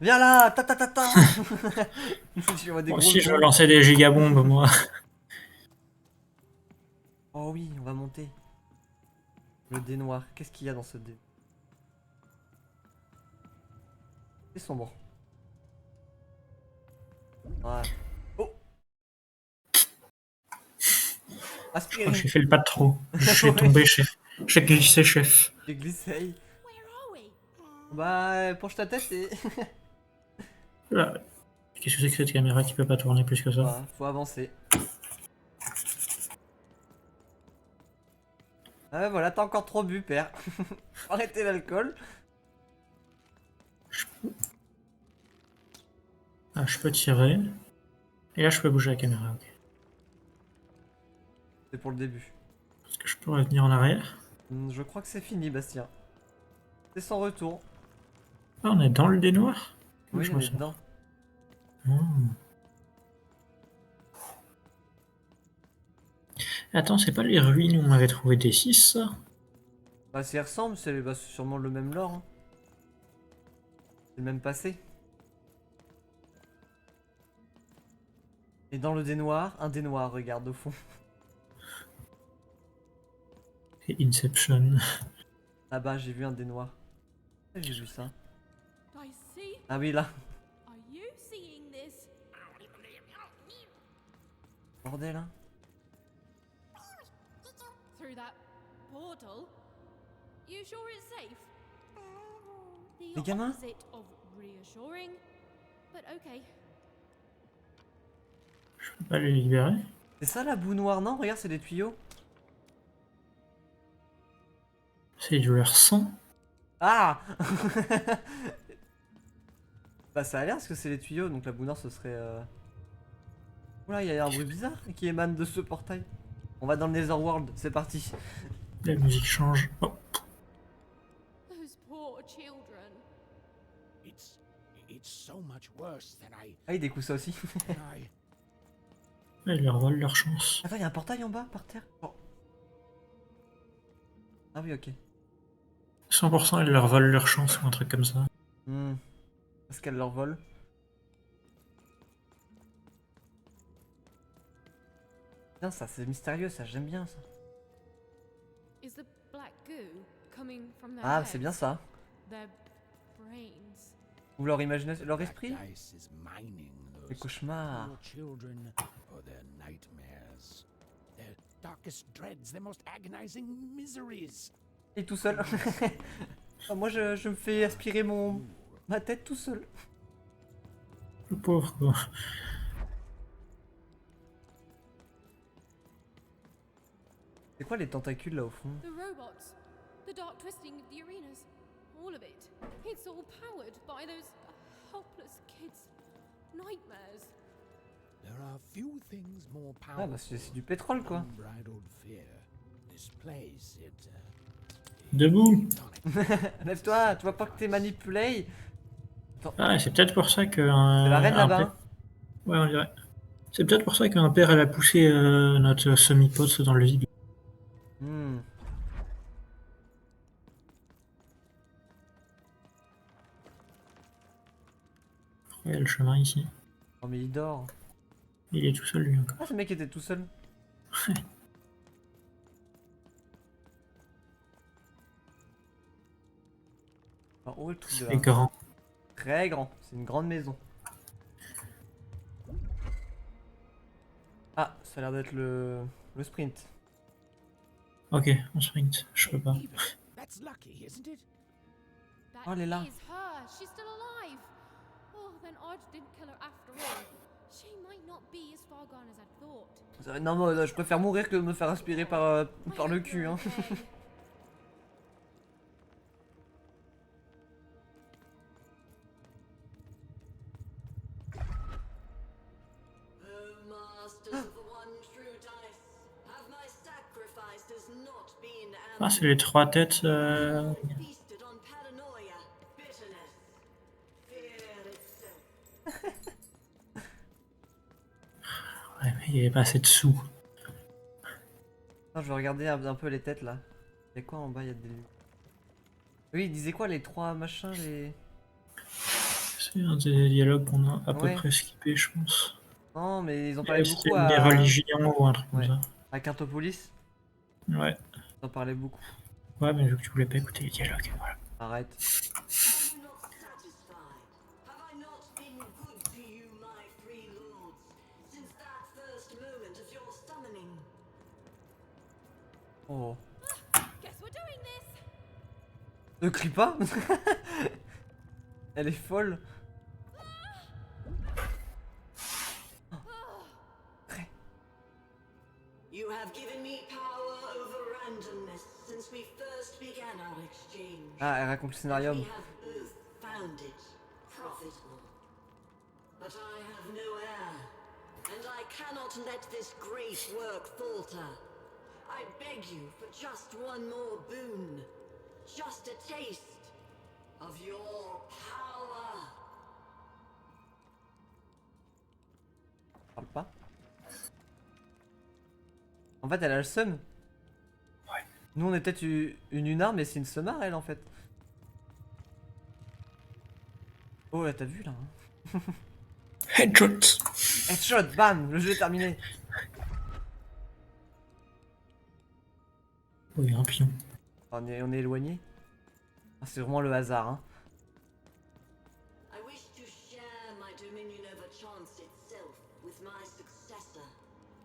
Viens là, ta ta ta ta. Tu vois des Moi gros aussi, je veux gros. lancer des gigabombes, moi. Oh oui, on va monter. Le dé noir. Qu'est-ce qu'il y a dans ce dé? C'est sombre. Ouais. Oh. Aspirine. J'ai fait le pas de trop. J'ai tombé, chef. J'ai glissé, chef. J'ai glissé. Where are we? Bah, penche ta tête et... Là. Qu'est-ce que c'est que cette caméra qui peut pas tourner plus que ça? Voilà, faut avancer. Ah ouais, voilà, t'as encore trop bu, père. Faut arrêter l'alcool. Ah, je peux tirer. Et là, je peux bouger la caméra, ok. C'est pour le début. Est-ce que je peux revenir en arrière? Je crois que c'est fini, Bastien. C'est sans retour. Ah, on est dans le dé noir? Oui, je on me est sens. dedans. Hmm. Attends, c'est pas les ruines où on avait trouvé des 6, ça? Bah, ça y ressemble, c'est bah, c'est sûrement le même lore. Hein. C'est le même passé. Et dans le dé noir, un dé noir, regarde au fond. Et Inception. Là-bas, j'ai vu un dé noir. J'ai vu ça. I see. Ah oui, là. Are you seeing this? Bordel, hein. Through that portal? You sure it's safe? Les The gamins? opposite of reassuring, but okay. Je peux pas les libérer? C'est ça la boue noire, non? Regarde, c'est des tuyaux. C'est du leur sang. Ah. Bah ça a l'air parce que c'est les tuyaux, donc la boue ce serait... Oula, il y a un bruit bizarre qui émane de ce portail. On va dans le Netherworld, c'est parti. La musique change. Oh, Those poor children. It's so much worse than Ah, il découvre ça aussi. I ils leur volent leur chance. Attends, il y a un portail en bas, par terre. Oh. Ah oui, ok. 100% ils leur volent leur chance ou un truc comme ça. Parce qu'elle leur vole. Bien ça, c'est mystérieux ça, j'aime bien ça. Is the black goo coming from their Ah, c'est bien heads? ça. Their brains. Ou leur imagination, leur esprit. Black Dice is mining Les those cauchemars. poor children for their nightmares, their darkest dreads, their most agonizing miseries. Et tout seul. Ah, moi je me fais aspirer ma tête tout seul. Le pauvre quoi. C'est quoi les tentacules là au fond? The robots. The dark twisting of the arenas. All of it. It's all powered by those helpless kids' nightmares. There are few things more Ah powerful bah c'est du pétrole quoi. than unbridled fear. This place, Debout. Lève-toi, tu vois pas que t'es manipulé? Ah, c'est peut-être pour ça que. C'est la reine là-bas. Hein. Ouais, on dirait. C'est peut-être pour ça qu'un père elle a poussé notre semi-pote dans le vide. Hmm. Il y a le chemin ici. Oh mais il dort. Il est tout seul lui encore. Ah ce mec était tout seul. Alors, où est le truc de C'est grand. Très grand, c'est une grande maison. Ah, ça a l'air d'être le sprint. Ok, on sprint. Je peux pas. even that's lucky, isn't it? That Oh, elle est là. is her. She's still alive. Oh, then Odd didn't kill her after all. She might not be as far gone as I thought. Non, moi je préfère mourir que de me faire aspirer par le cul. Hein. O masters of the one true dice, have my sacrifices not been Ah, c'est les trois têtes. feasted on paranoia, bitterness, fear itself? Ouais, mais il y avait pas assez de sous. Attends, je vais regarder un peu les têtes là. Il y a quoi en bas? Il y a des. Oui, il disait quoi les trois machins les. C'est un des dialogues qu'on a à peu Ouais. près skippé, je pense. Non, mais ils en parlaient C'était beaucoup des à. religions ou un truc Ouais. comme À Quintopolis. ça. Ouais. Ils en parlaient beaucoup. Ouais, mais vu que tu voulais pas écouter les dialogues, voilà. Arrête. Are you not satisfied? Have I not been good to you, my three lords, since that first moment of your summoning? Oh. Guess we're doing this. Ne crie pas. Elle est folle. You have given me power over randomness since we first began our exchange. Ah, elle raconte le We scénarium. have both found it profitable. But I have no heir, and I cannot let this great work falter. I beg you for just one more boon, just a taste of your power. Parle pas. En fait, elle a le seum. Ouais. Nous, on est peut-être une Unar, mais c'est une Semar, elle, en fait. Oh, là, t'as vu, là hein. Headshot. Headshot, bam, le jeu est terminé. Oh, il y a un pion. On est éloigné. Ah, c'est vraiment le hasard, hein. I wish to share my dominion over chance itself with my successor.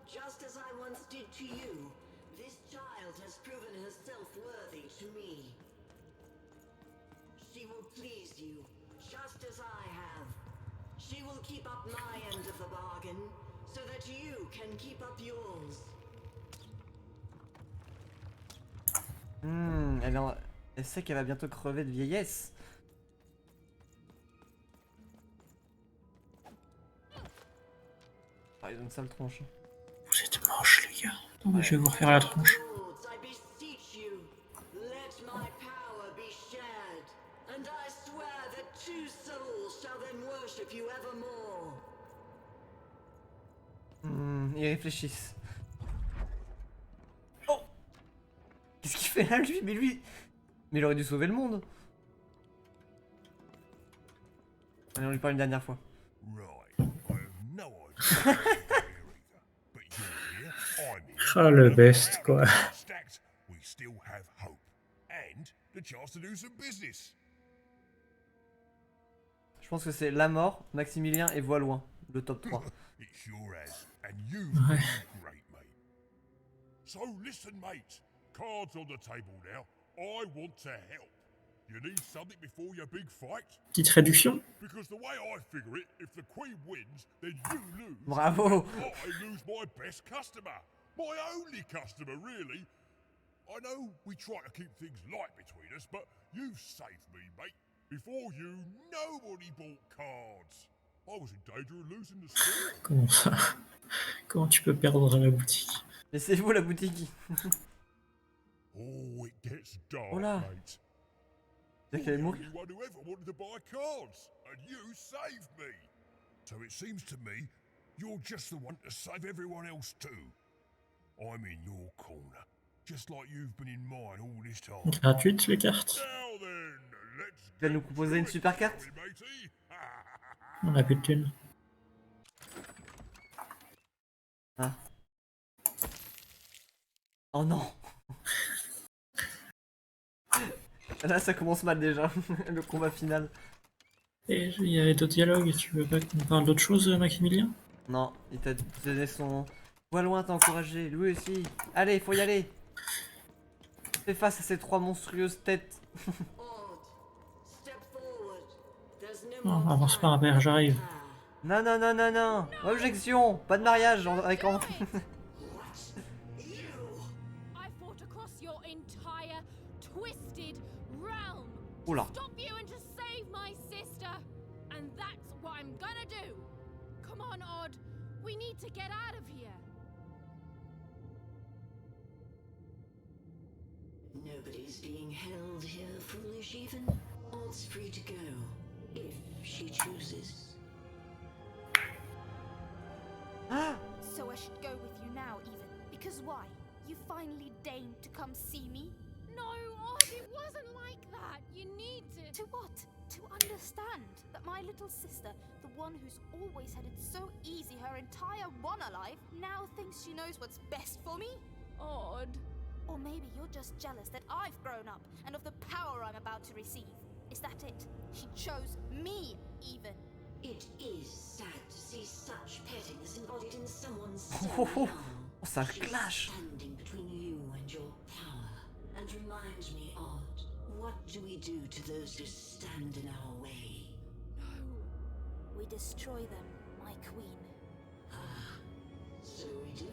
Just as I once did to you, this child has proven herself worthy to me. She will please you, just as I have. She will keep up my end of the bargain, so that you can keep up yours. Elle sait qu'elle va bientôt crever de vieillesse. Ah, ils ont une sale tronche. Vous êtes moches, les gars. Attendez, je vais vous refaire la tronche. Lords, I beseech you, let my power be shared, and I swear that two souls shall then worship you evermore. Ils réfléchissent. Oh! Qu'est-ce qu'il fait là, lui? Mais il aurait dû sauver le monde. Allez, on lui parle une dernière fois. Right, I have no idea where either, but you're here, I'm here. Ah, le best, quoi. Stacked, we still have hope. And the chance to do some business. Je pense que c'est la mort, Maximilien et Voiloin, le top 3. It sure has. And you've Ouais. been great, mate. So listen, mate. Cards on the table now. I want to help. You need something before your big fight? Petite réduction. Because the way I figure it, if the Queen wins, then you lose. Bravo! I lose my best customer. My only customer, really. I know we try to keep things light between us, but you've saved me, mate. Before you, nobody bought cards. I was in danger of losing the store. Comment ça? Comment tu peux perdre la boutique? Laissez-vous la boutique. Oh, it gets dark, Oh là. mate. C'est qu'elle est You're the mourir. only one who ever wanted to buy cards, and you saved me. So it seems to me you're just the one to save everyone else too. I'm in your corner, just like you've been in mine all this time. Gratuite, les cartes. Now then, let's Tu vas nous get proposer to une it, super carte? shall we, matey? On a plus de thunes. Ah. Oh non! Là, ça commence mal déjà, le combat final. Et il y avait d'autres dialogues. Tu veux pas qu'on parle d'autre chose, Maximilien? Non, il t'a donné son... Voiloin t'a encouragé, lui aussi. Allez, faut y aller. Fais face à ces trois monstrueuses têtes. Odd, step forward. There's no Non, more avance pas, time père, j'arrive. to prepare. Non, non, non, non, non. Objection. Pas de mariage avec en... I fought across your entire twisted realm Oula. to stop you and to save my sister. And that's what I'm gonna do. Come on, Odd. We need to get out of here. Nobody's being held here, foolish even. Odd's free to go, if she chooses. So I should go with you now, even. Because why? You finally deigned to come see me? No, Odd, it wasn't like that. You need to... To what? To understand that my little sister, the one who's always had it so easy her entire Wanna life, now thinks she knows what's best for me? Odd. Or maybe you're just jealous that I've grown up and of the power I'm about to receive. Is that it? She chose me, even. It is sad to see such pettiness embodied in someone so Oh, oh, young. oh, ça She's clash. standing between you and your power. And reminds me, Odd, what do we do to those who stand in our way? We destroy them, my queen. Ah, so we do.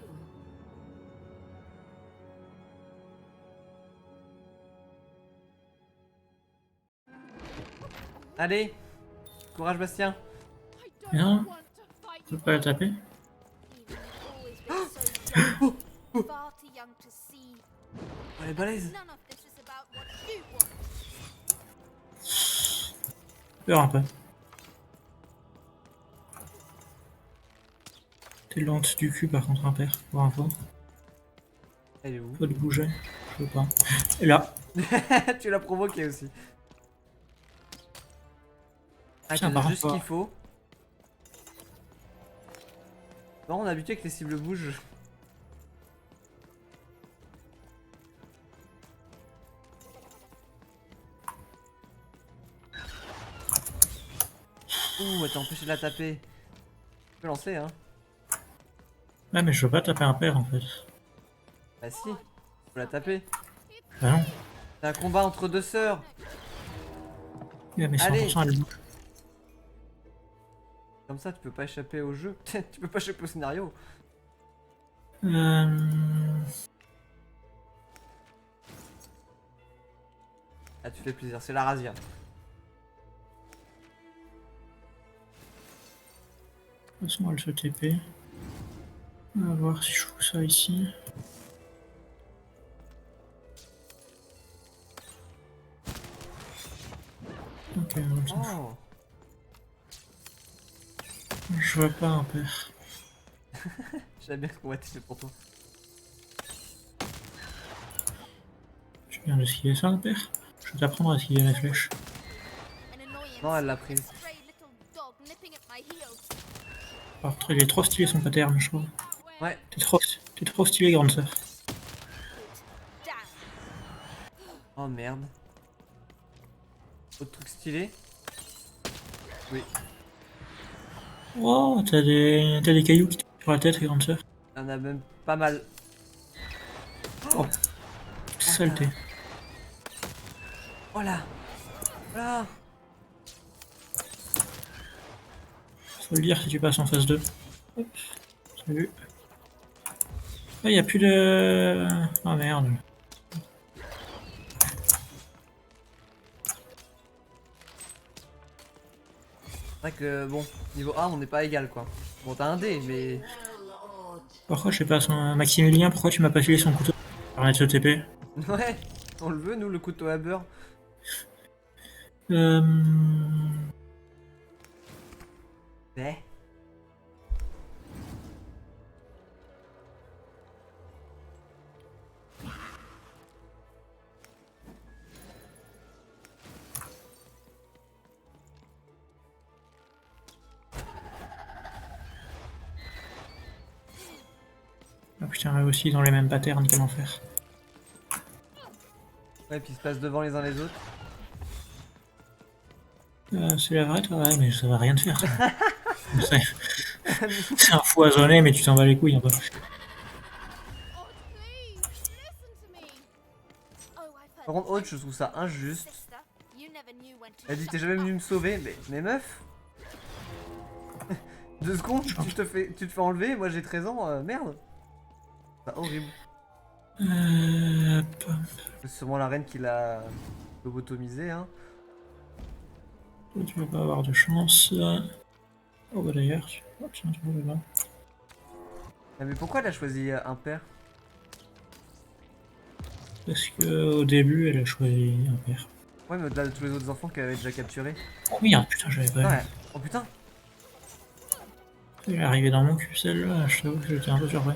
Allez. Courage, Bastien. I don't Bien. want to fight Tu peux you. pas la taper? Even you've always been so young, far too young to see. Oh, elle est balèze. None of this is about what you want. Peur un peu. T'es lente du cul par contre, un père, pour info. Elle est où? Faut te bouger. Je veux pas. Et là. Tu l'as provoqué aussi. Ah, Tiens, tu par as juste ce rapport- qu'il faut. Non, on a habitué que les cibles bougent. Ouh, elle t'a empêché de la taper. Tu peux lancer, hein. Ouais, mais je veux pas taper un père en fait. Bah si, faut la taper. Bah non. C'est un combat entre deux sœurs. Ouais, mais Allez. 100% elle bouge. Comme ça, tu peux pas échapper au jeu. Tu peux pas échapper au scénario. Ah, tu fais plaisir, c'est la razzia. De toute façon, elle se TP. On va voir si je fous ça ici. Ok, on s'en fout. Oh. Je vois pas un père. J'aime bien comment tu fait pour toi. Tu viens d'esquiver ça, un père? Je vais t'apprendre à esquiver les flèches. An annoyance. Non, elle l'a prise. Stray little dog nipping at my heels. Par contre, il est trop stylé son pattern, je trouve. Ouais. T'es trop stylé, grande sœur. Damn. Oh merde. Autre truc stylé. Oui. Oh, t'as des cailloux qui te tombent sur la tête, grande sœur. Il y en a même pas mal. Oh, saleté. Oh là. Oh là. Faut le dire si tu passes en phase 2. Hop, salut. Ah, y'a plus de... Ah merde. C'est vrai que bon, niveau 1 on n'est pas égal quoi. Bon t'as un dé mais... Pourquoi je sais pas, Maximilien, pourquoi tu m'as pas filé son couteau pour permettre de se TP? Ouais, on le veut nous le couteau à beurre. Euh... Mais... Ah putain, eux aussi ils ont les mêmes patterns, quel enfer. Ouais puis ils se passent devant les uns les autres. C'est la vraie toi? Ouais, mais ça va rien te faire. Ça. C'est un foisonné, mais tu t'en bats les couilles un peu. Oh, please, listen to me. Oh, I've heard Par contre Aude the je trouve ça injuste. sister. You never knew when to Elle dit shut t'es jamais up. venu me sauver mais meuf. 2 secondes, tu te fais enlever, moi j'ai 13 ans, merde. C'est horrible. C'est sûrement la reine qui l'a lobotomisé hein. Toi, tu vas pas avoir de chance. Oh bah d'ailleurs, oh, tiens, tu vois là. Ah, mais pourquoi elle a choisi un père? Parce que au début, elle a choisi un père. Ouais mais au-delà de tous les autres enfants qu'elle avait déjà capturés. Oh merde, putain, j'avais pas vu. Ouais. Oh putain. Elle est arrivée dans mon cul, celle-là, je t'avoue que j'étais un peu surpris.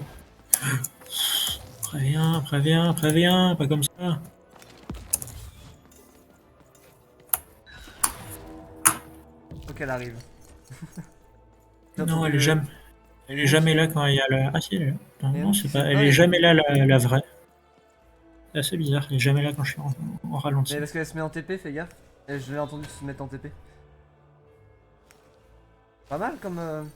Préviens, pas comme ça. Faut qu'elle arrive. Non, elle est jamais là quand il y a la... Ah si, elle est là. Non, Mais non, non, c'est c'est pas... pas Elle elle. est jamais là, la vraie. C'est assez bizarre, elle est jamais là quand je suis en ralenti. Mais parce qu'elle se met en TP, fais gaffe. Et je l'ai entendu se mettre en TP. Pas mal comme...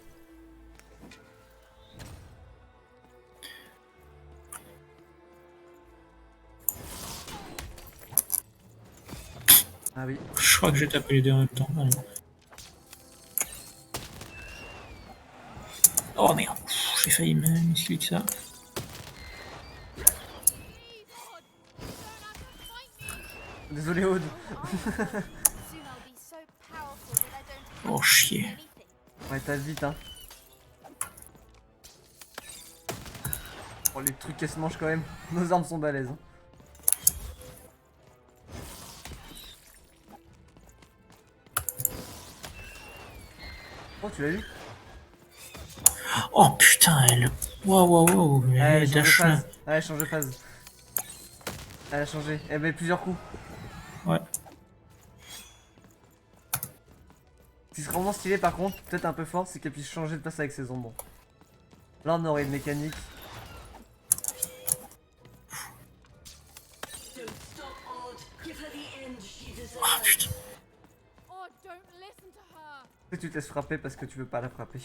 Ah oui. Je crois que j'ai tapé les deux en même temps. Allez. Oh merde, j'ai failli m'esquiver ça. Désolé Aude. Soon I'll be so powerful that I don't Oh chier. anything. Ouais t'as vite hein. Oh les trucs qu'elle se mange quand même. Nos armes sont balèzes. Hein. Oh tu l'as eu? Oh putain, elle... Wow, Elle a elle changé de dash là. phase. Elle a changé de phase. Elle a changé. Elle met plusieurs coups. Ouais. Ce qui serait vraiment stylé par contre, peut-être un peu fort, c'est qu'elle puisse changer de place avec ses ombres. Là on aurait une mécanique. Don't stop, Odd. Give her the end she deserves. Ah putain. Oh, don't listen to her. Après tu te laisses frapper parce que tu veux pas la frapper.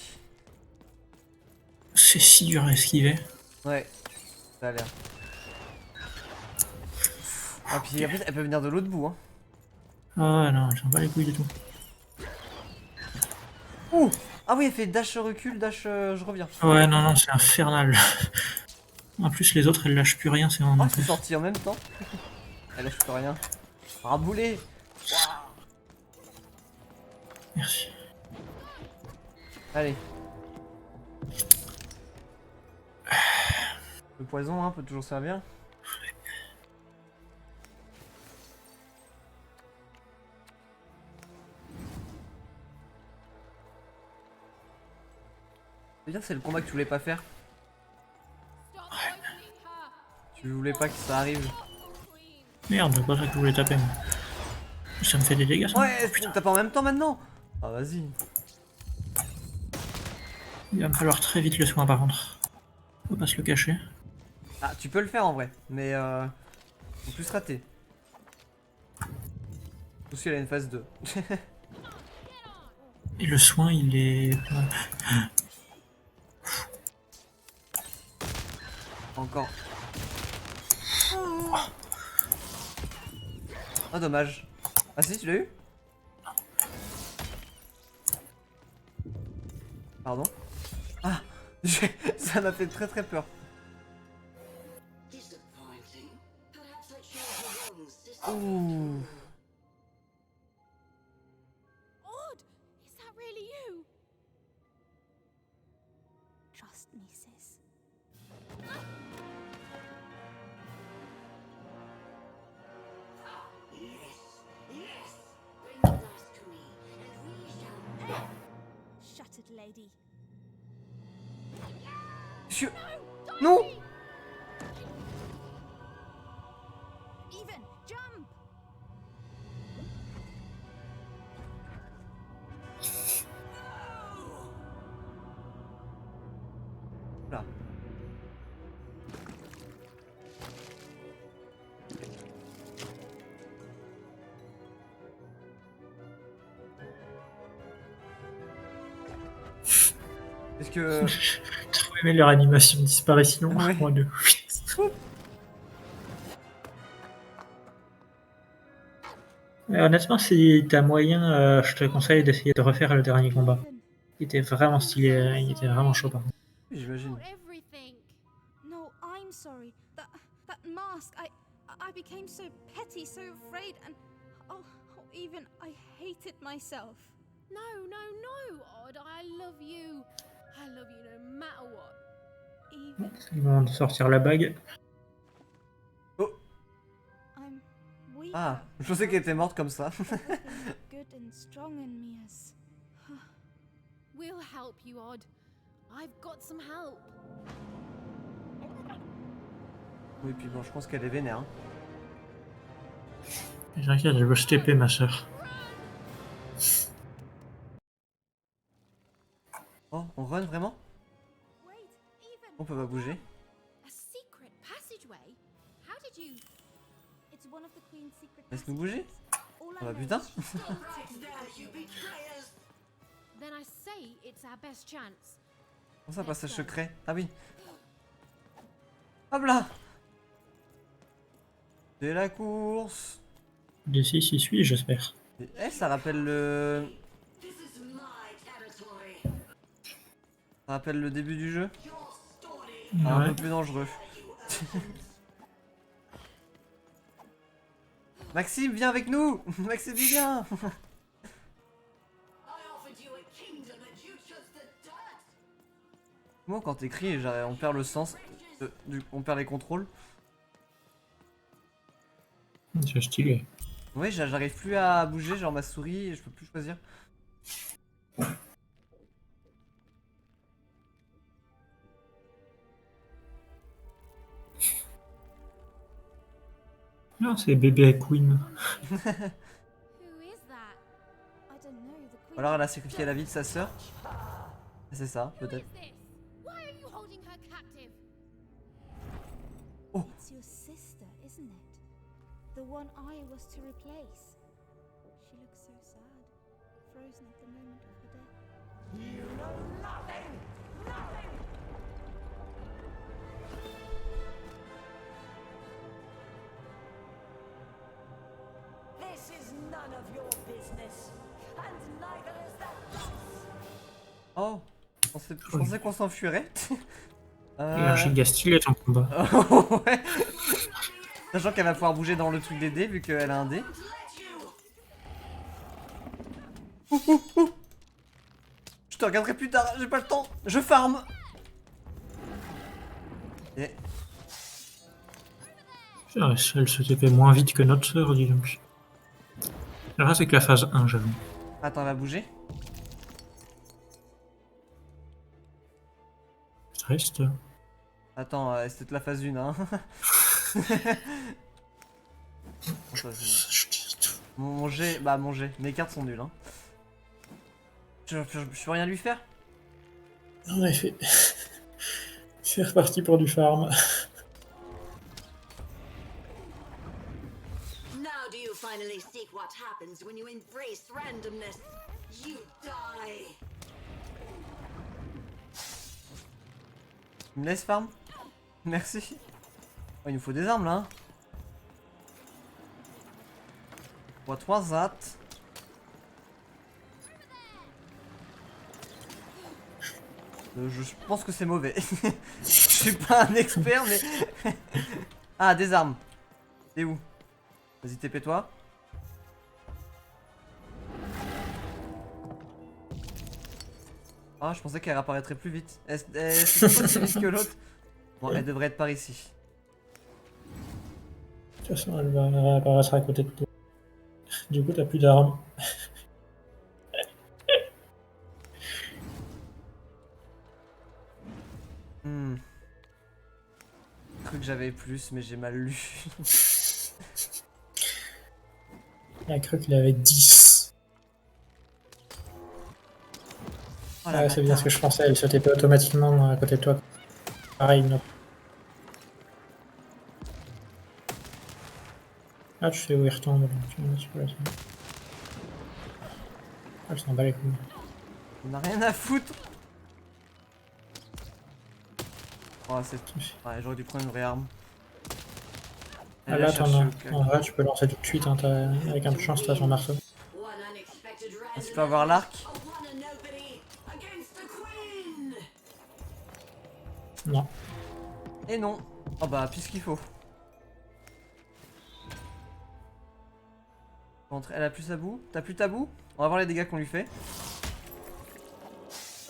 C'est si dur à esquiver. Ouais, ça a l'air. Ah puis en fait elle peut venir de l'autre bout hein. Ah non, j'en bats les couilles du tout. Ouh. Ah oui elle fait dash recul, dash je reviens. Ouais, non, c'est infernal. En plus, les autres, elles lâchent plus rien, c'est un Oh enfer. c'est sorti en même temps. Elle lâche plus rien. Raboulé. Merci. Allez. Le poison hein, peut toujours servir. C'est-à-dire c'est le combat que tu voulais pas faire. Stop poisoning her. Tu voulais pas que ça arrive. Merde, c'est pas ça que je voulais taper. Moi. Ça me fait des dégâts, ça. Ouais, Oh, putain. t'as pas en même temps maintenant. Ah vas-y. Il va me falloir très vite le soin, par contre. Faut pas se le cacher. Ah tu peux le faire en vrai, mais faut plus rater. Aussi elle a une phase 2. Et le soin, il est... Encore. Ah dommage. Ah si tu l'as eu? Pardon? Ah ça m'a fait très peur. Disappointing. Perhaps I chose the wrong system. Ouh. Odd, is that really you? Trust me, sis. Yes. Bring the last to me, and we shall. Shattered lady. Monsieur. Non. Even, jump! Là. Est-ce que... Trop aimé leur animation de disparition. Ouais. Moi, de... Honnêtement, si t'as moyen, je te conseille d'essayer de refaire le dernier combat. Il était vraiment stylé, il était vraiment chaud par contre. J'imagine. About everything. No, I'm sorry. That mask, I became so petty, so afraid, and oh, even I hated myself. No, Odd. I love you. I love you no matter what. Even C'est le moment de sortir la bague. I'm weak. Ah, je pensais qu'elle était morte comme ça. Everything good and strong in me is. We'll help you, Odd. I've got some help. Oui, puis bon, je pense qu'elle est vénère. Hein. T'inquiète, je veux se TP, ma soeur. Oh, on run vraiment? Wait, even. On peut pas bouger. A secret passageway? How did you... It's one of the Queen's secret Laisse-nous bouger. passages. All I Ah bah know putain. is she's Right there, you betrayers. Then I say it's our best chance. Comment ça, passage secret? Ah oui. Hop là. C'est la course. D'ici, s'y suit, j'espère. Eh, ça rappelle le... This is my territory. Ça rappelle le début du jeu. Your story. Ah, un Ouais. peu plus dangereux. Maxime, viens avec nous. Maxime, viens. I offered you a kingdom and you chose the dirt. Moi, quand t'écris, on perd le sens. On perd les contrôles. C'est stylé. Oui, j'arrive plus à bouger, genre ma souris, je peux plus choisir. Non, c'est bébé Queen. Who is that? I don't know. The Queen. Ou alors elle a sacrifié la vie de sa sœur. C'est ça, Who peut-être. is this? Why are you holding her captive? It's your sister, isn't it? The one I was to replace. She looks so sad, frozen at the moment of her death. You know nothing! Nothing! This is none of your business, and neither is that. Oh, je pensais qu'on s'enfuirait. Il a un giga stylé ton combat. Ouais. Sachant qu'elle va pouvoir bouger dans le truc des dés vu qu'elle a un dé. Je te regarderai plus tard, j'ai pas le temps. Je farm. Et... Elle se TP moins vite que notre sœur, dis donc. Alors là, c'est que la phase 1, j'avoue. Attends, elle va bouger. Reste. Attends, c'était la phase 1 hein. Mon jet, bah mon jet, mes cartes sont nulles hein. Je peux rien lui faire. En effet. C'est reparti pour du farm. Now do you finally see what happens when you embrace randomness? You die. Tu me laisses farm? Merci. Oh, il nous faut des armes là. Pour 3 at. Je pense que c'est mauvais. Je suis pas un expert mais... Ah, des armes. T'es où? Vas-y, TP-toi. Ah, je pensais qu'elle réapparaîtrait plus vite. C'est pas plus vite que l'autre. Bon, elle devrait être par ici. De toute façon, elle va apparaître à côté de toi. Du coup, t'as plus d'armes. J'ai cru que j'avais plus, mais j'ai mal lu. Il a cru qu'il avait 10. Oh, la Ouais, c'est bien ce bâtarde. que je pensais, elle se TP automatiquement à côté de toi. Pareil, non. Ah, tu sais où il retombe, là. Tu peux la faire. Ah, je s'en bats les couilles. On a rien à foutre. Oh, c'est... Ouais, j'aurais dû prendre une vraie arme. Ah, Elle là, a cherché au cas. en vrai, tu peux lancer tout de suite, hein, avec un peu de chance, t'as son marteau. One unexpected Ah, tu peux avoir l'arc. a one and nobody against the queen. Non. Et non. Oh bah, plus qu'il faut. Elle a plus sa boue. T'as plus ta boue? On va voir les dégâts qu'on lui fait.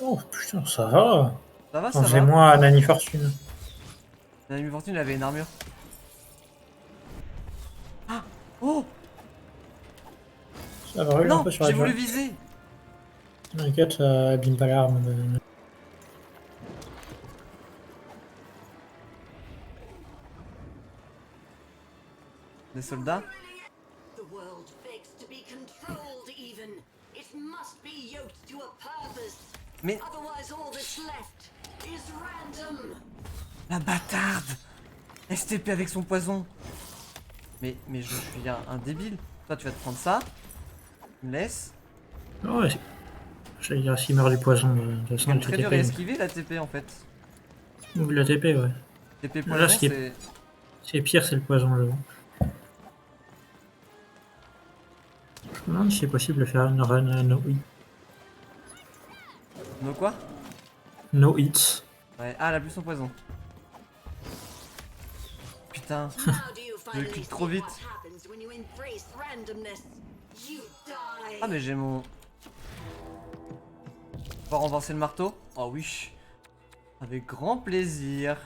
Oh putain, ça va. Ça va, ça On faisait va. moins à Nani Fortune. L'ami Fortune, il avait une armure. Ah! Oh! Ça brûle un Non! peu sur la J'ai voulu durée. viser! T'inquiète, ça abîme pas l'arme. Des soldats? The world begs to be controlled even. It must be yoked to a purpose. Mais... Otherwise all that's left is random. La bâtarde! STP avec son poison! Mais je suis un débile. Toi, tu vas te prendre ça. Tu me laisses. Oh, ouais. J'allais dire s'il meurt du poison, de toute façon, C'est le très dur à TP. esquiver la TP en fait. Ou le TP, ouais. TP Là, poison, ce qui est- c'est... C'est pire, c'est le poison, je vois. Je me demande si c'est possible de faire une run no hit. No quoi? No hits. Ouais. Ah, elle a plus son poison. Putain. Now do you finally clique see trop vite. what happens when you embrace randomness? You die. Ah, mais j'ai mon... On va renverser le marteau? Oh oui. Avec grand plaisir.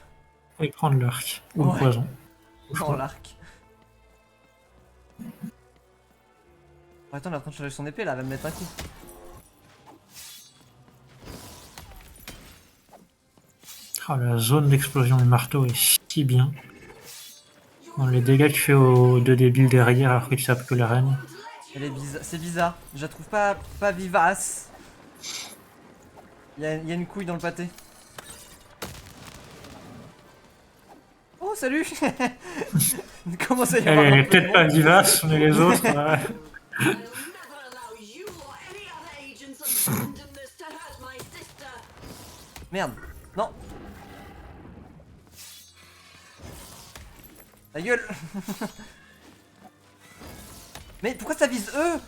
Et prendre l'arc. Ou Ouais. le poison. Dans l'arc. Oh, attends, elle est en train de changer son épée là, elle va me mettre un coup. Ah, la zone d'explosion du marteau est si bien. Bon, les dégâts que tu fais aux deux débiles derrière alors que tu tapes que la reine. Elle est bizarre, c'est bizarre. Je la trouve pas vivace. Il y a une couille dans le pâté. Oh salut. Comment ça y Elle avoir est un peu de peut-être pas monde. vivace, mais les autres. I'll never allow you or any other agents of randomness to hurt my sister. Merde. Non. Ta gueule. Mais pourquoi ça vise eux?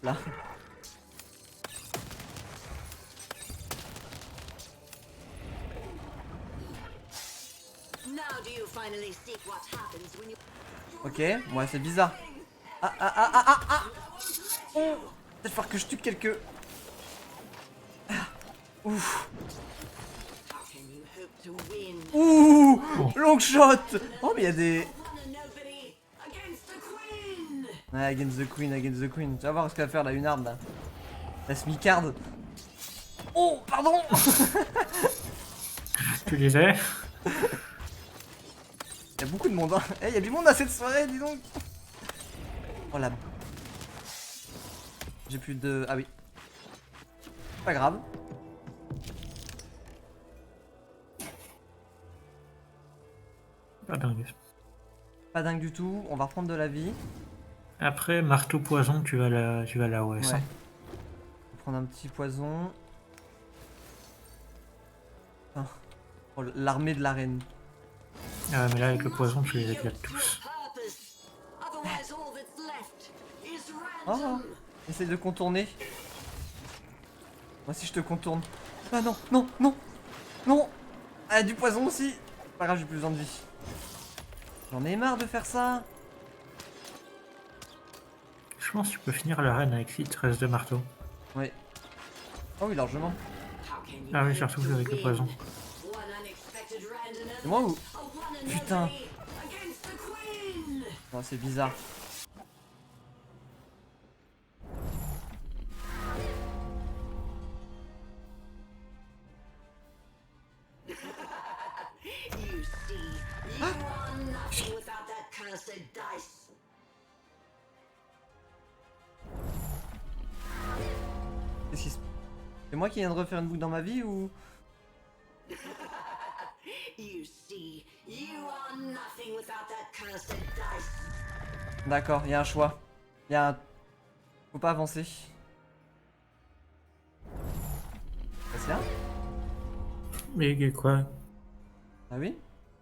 Là. do you finally see what happens when you... Ok, ouais, c'est bizarre. Oh, peut-être falloir que je tue quelques... Ouf. How can you hope to win? Ouh, long shot. Oh, mais il y a des... One and nobody against the queen! Ouais, against the queen, against the queen. Tu vas voir ce qu'elle va faire la Hunard là. La Smicard. Oh, pardon. Tu disais? Il y a beaucoup de monde, hein. Eh, il y a du monde à cette soirée, dis donc. Oh là. J'ai plus de... Ah oui. Pas grave. Pas dingue. Pas dingue du tout. On va reprendre de la vie. Après, marteau poison, tu vas la OS. Ouais. Hein. On va prendre un petit poison. Ah. Oh, l'armée de la reine. Ah, mais là, avec le poison, tu les éclates tous. Purpose. Otherwise, all that's left is Oh, random. essaye de contourner. Moi si je te contourne. Ah non, non, non, non. Ah, du poison aussi. Pas grave, j'ai plus besoin de vie. J'en ai marre de faire ça. Je pense que tu peux finir la reine avec 6 13 de marteau. Oui. Oh oui, largement. How can you Ah oui, hope surtout to avec le win? poison. One unexpected randomness. C'est moi ou... A one and Putain. nobody against the queen! Oh, c'est bizarre. You see, you are nothing without that cursed dice. Qu'est-ce qui se... C'est moi qui viens de refaire une boucle dans ma vie ou... You see, you are nothing without that cursed dice. D'accord, il y a un choix. Il y a un... Faut pas avancer. C'est là? Mais quoi? Ah oui?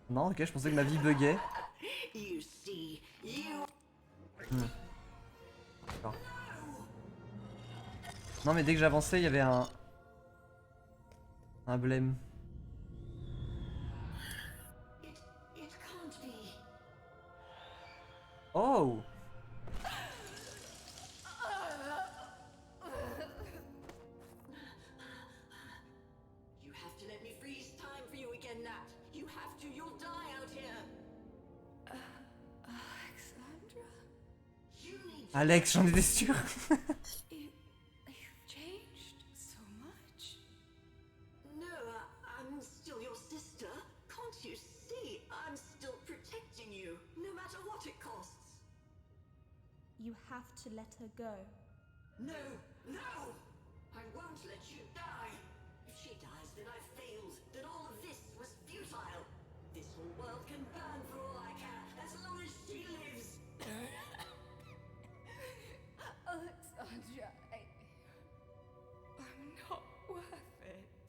Non, ok, je pensais que ma vie buguait. You see, you D'accord. Non mais dès que j'avançais, il y avait un... Un blême. it can't be. Oh! You have to let me freeze time for you again, Nat. You have to, you'll die out here. Alexandra? You need to Alex, j'en étais sûr. You've changed so much. No, I'm still your sister. Can't you see? I'm still protecting you, no matter what it costs. You have to let her go. No, no! I won't let you die. If she dies, then I failed. Then all of this was futile. This whole world can burn for all I care, as long as she lives. Alexandra, I'm not worth it.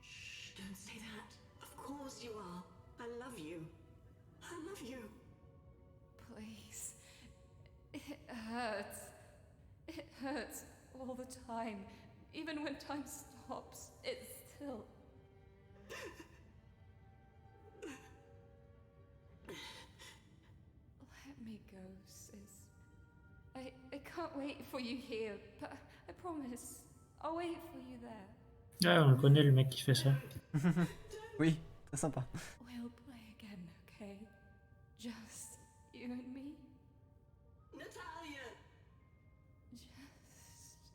Shh, don't say that. Of course you are. I love you. I love you. Please. It hurts. It hurts all the time. Even when time stops, it still. Let me go, sis. I can't wait for you here, but I promise I'll wait for you there. Ah, on le connaît, le mec qui fait ça. Oui, très sympa. We'll play again, okay? Just you and me. Natalia! Just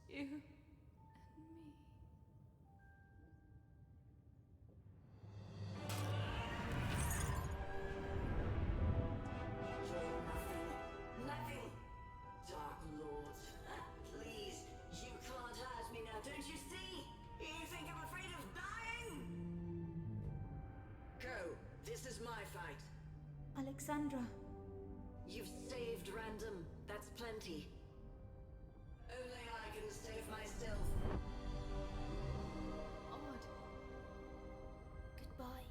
you and me. You're nothing. Dark Lord. Please, you can't hurt me now, don't you see? You think I'm afraid of dying? Go. This is my fight. Alexandra. You've saved Random. That's plenty. Only I can save myself. Odd. Goodbye.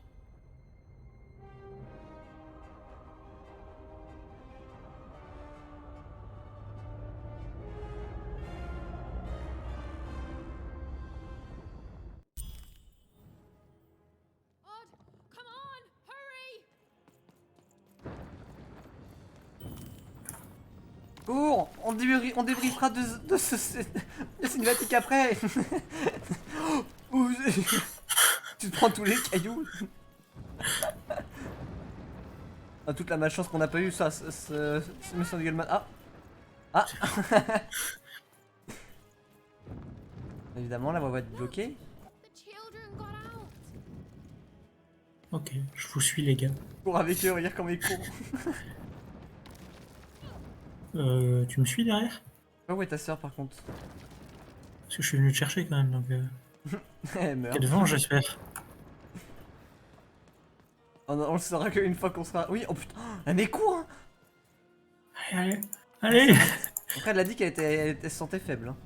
Odd, come on, hurry! Cours, on débriefera de de cinématique après. Ouh, tu te prends tous les cailloux. Ah, toute la malchance qu'on n'a pas eu ça, ce monsieur Engelman. Ah. Ah. Évidemment, la voie va être bloquée. The children got out. Ok, je vous suis les gars. Cours avec eux, regarde comment ils courent. Tu me suis derrière? Oh, ouais, ta soeur par contre. Parce que je suis venu te chercher quand même, donc... Elle meurt. T'es devant, j'espère. On le saura qu'une fois qu'on sera. Oui, oh putain, mais cours hein. Allez, allez. Après, elle a dit elle se sentait faible. Hein.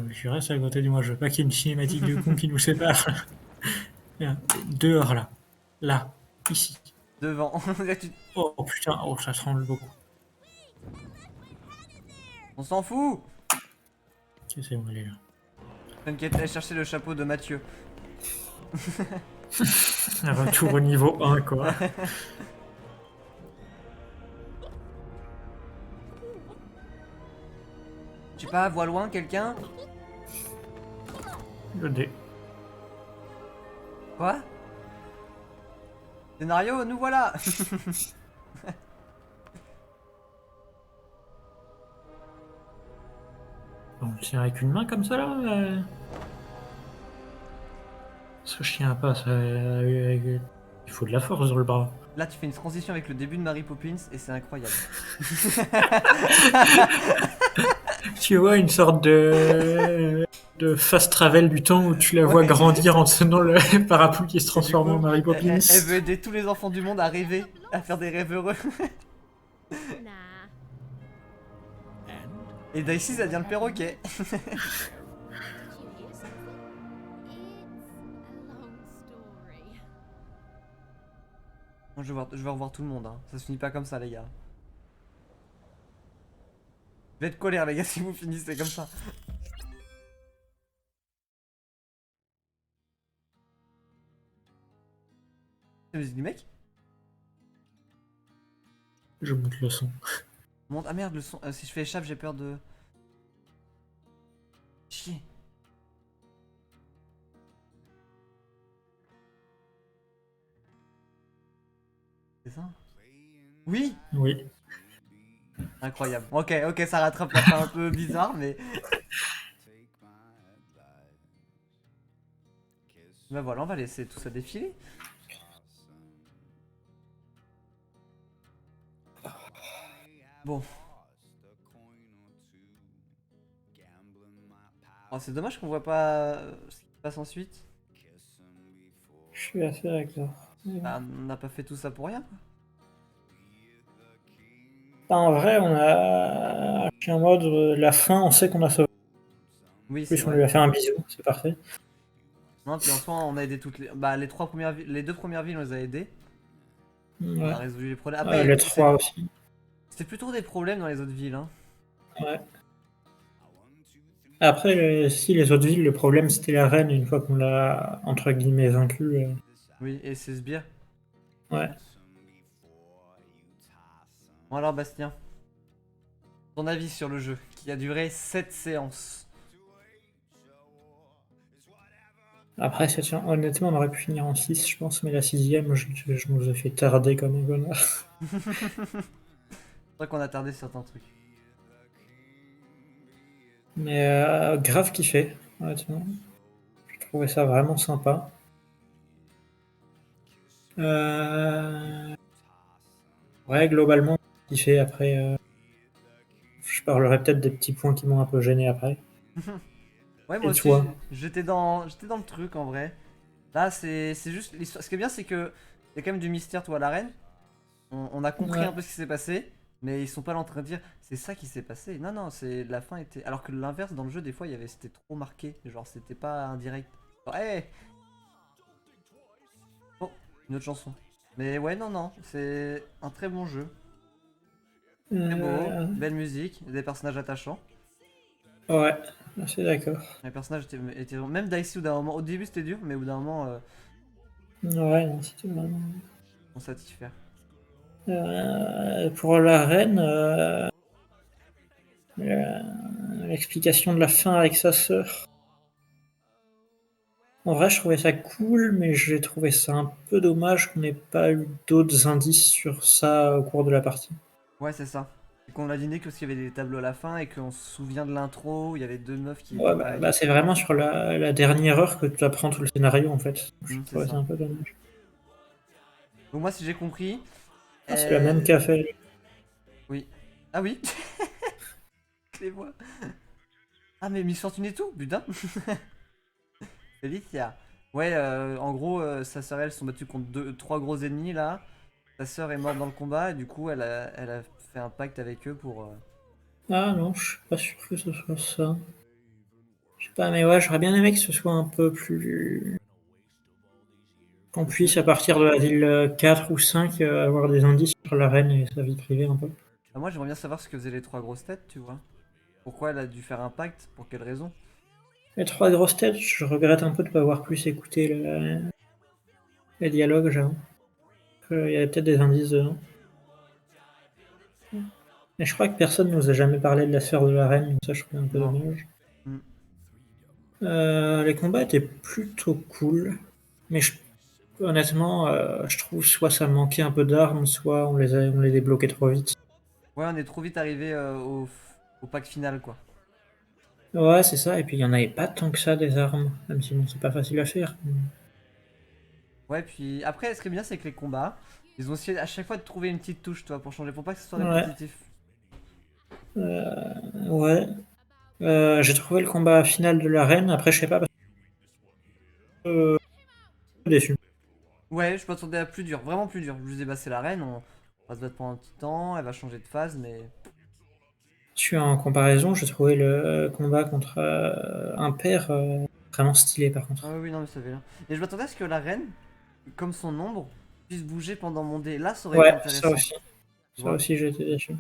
Je reste à côté de moi, je veux pas qu'il y ait une cinématique de con qui nous sépare. Bien, dehors là. Là. Ici. Devant. Tu- Oh putain, oh ça tremble beaucoup. On s'en fout. Ok, c'est bon, elle est là. T'inquiète, allez chercher le chapeau de Mathieu. Un retour au niveau 1 quoi. Je sais pas, vois loin quelqu'un. Le dé. Quoi? Scénario, nous voilà. On le tient avec une main comme ça là Ce chien passe il faut de la force dans le bras. Là, tu fais une transition avec le début de Mary Poppins et c'est incroyable. Tu vois une sorte de fast travel du temps où tu la vois grandir en tenant le parapluie qui se transforme en Mary Poppins. Elle veut aider tous les enfants du monde à rêver, à faire des rêves heureux. Nah. Et d'ici, ça devient le perroquet. Did you hear something? It's a long story. Moi, je vais revoir tout le monde. Hein. Ça se finit pas comme ça, les gars. Je vais être colère, les gars, si vous finissez comme ça. C'est la musique du mec? Je monte le son. Monte. Ah merde, le son. Si je fais échappe, j'ai peur de. Chier. C'est ça? Oui! Oui. Incroyable. Ok, ça rattrape la fin un peu bizarre, mais. Bah voilà, on va laisser tout ça défiler. Bon. Oh, c'est dommage qu'on voit pas ce qui se passe ensuite. Je suis assez d'accord. Bah, on n'a pas fait tout ça pour rien. En vrai, on a un mode la fin, on sait qu'on a sauvé. Oui, En c'est plus, on vrai. lui a fait un bisou, c'est parfait. Non, puis en soi, on a aidé toutes les. Bah, les deux premières villes, on les a aidées. On Ouais. a résolu les problèmes. Après, Les 3 aussi. c'était plutôt des problèmes dans les autres villes. Hein. Ouais. Après, si les autres villes, le problème c'était la reine, une fois qu'on l'a entre guillemets vaincue. Oui, et c'est sbire. Ouais. Bon, alors, Bastien. Ton avis sur le jeu, qui a duré 7 séances. Après, honnêtement, on aurait pu finir en 6, je pense, mais la 6ème, je nous ai fait tarder comme un connard. C'est vrai qu'on a tardé certains trucs. Mais grave kiffé, honnêtement. Je trouvais ça vraiment sympa. Ouais, globalement, kiffé. Après, je parlerai peut-être des petits points qui m'ont un peu gêné après. Ouais, moi Et aussi, toi j'étais dans le truc en vrai. Là, c'est juste l'histoire. Ce qui est bien, c'est que il y a quand même du mystère, toi, à l'arène. On a compris Ouais. un peu ce qui s'est passé, mais ils sont pas là en train de dire c'est ça qui s'est passé. Non, non, c'est la fin était. Alors que l'inverse dans le jeu, des fois, c'était trop marqué. Genre, c'était pas indirect. Genre, hey Oh, une autre chanson. Mais ouais, non, non, c'est un très bon jeu. Très beau, belle musique, des personnages attachants. Ouais, assez d'accord. Les personnages étaient même Dicey au d'un moment. Au début c'était dur, mais au bout d'un moment, Ouais, non, c'était vraiment. on satisfait. Pour la reine, l'explication de la fin avec sa sœur. En vrai, je trouvais ça cool, mais j'ai trouvé ça un peu dommage qu'on n'ait pas eu d'autres indices sur ça au cours de la partie. Ouais, c'est ça. Et qu'on a dîné parce qu'il y avait des tableaux à la fin et qu'on se souvient de l'intro où il y avait deux meufs qui étaient Ouais, pareilles. bah, c'est vraiment sur la dernière heure que tu apprends tout le scénario en fait. Je C'est trouvais ça ça. un peu dommage. Donc moi, si j'ai compris... Ah, c'est la même qu'a fait. Oui. Ah oui. Les voix. Ah mais Miss Fortune et tout, putain. Felicia. Ouais, en gros, sa sœur et elle se sont battues contre trois gros ennemis là. Sa sœur est morte dans le combat et du coup, elle a fait un pacte avec eux pour... Ah non, je suis pas sûr que ce soit ça. Je sais pas, mais ouais, j'aurais bien aimé que ce soit un peu plus. Qu'on puisse, à partir de la ville 4 ou 5, avoir des indices sur la reine et sa vie privée un peu. Ah, moi, j'aimerais bien savoir ce que faisaient les trois grosses têtes, tu vois. Pourquoi elle a dû faire un pacte, pour quelle raison. Les trois grosses têtes, je regrette un peu de pas avoir plus écouté les dialogues, j'avoue. Il y avait peut-être des indices dedans. Mais je crois que personne nous a jamais parlé de la sphère de la reine, donc ça je trouve un peu Non. dommage. Mm. Les combats étaient plutôt cool, mais honnêtement, je trouve soit ça manquait un peu d'armes, soit on les débloquait trop vite. Ouais, on est trop vite arrivé au pack final, quoi. Ouais, c'est ça, et puis il y en avait pas tant que ça des armes, même si bon, c'est pas facile à faire. Ouais, puis après, ce qui est bien, c'est que les combats, ils ont essayé à chaque fois de trouver une petite touche, toi, pour changer, pour pas que ce soit Ouais. répétitif. Ouais. J'ai trouvé le combat final de la reine, après je sais pas, parce que déçu. Ouais, je m'attendais à plus dur, vraiment plus dur. Je me disais, bah, c'est la reine, on va se battre pendant un petit temps, elle va changer de phase, mais... En comparaison, j'ai trouvé le combat contre un père vraiment stylé par contre. Ah oui, oui, non, mais ça fait bien. Et je m'attendais à ce que la reine, comme son ombre, puisse bouger pendant mon dé. Là, ça aurait été Ouais, ça intéressant. aussi. Tu Ça vois. aussi, j'ai été déçu.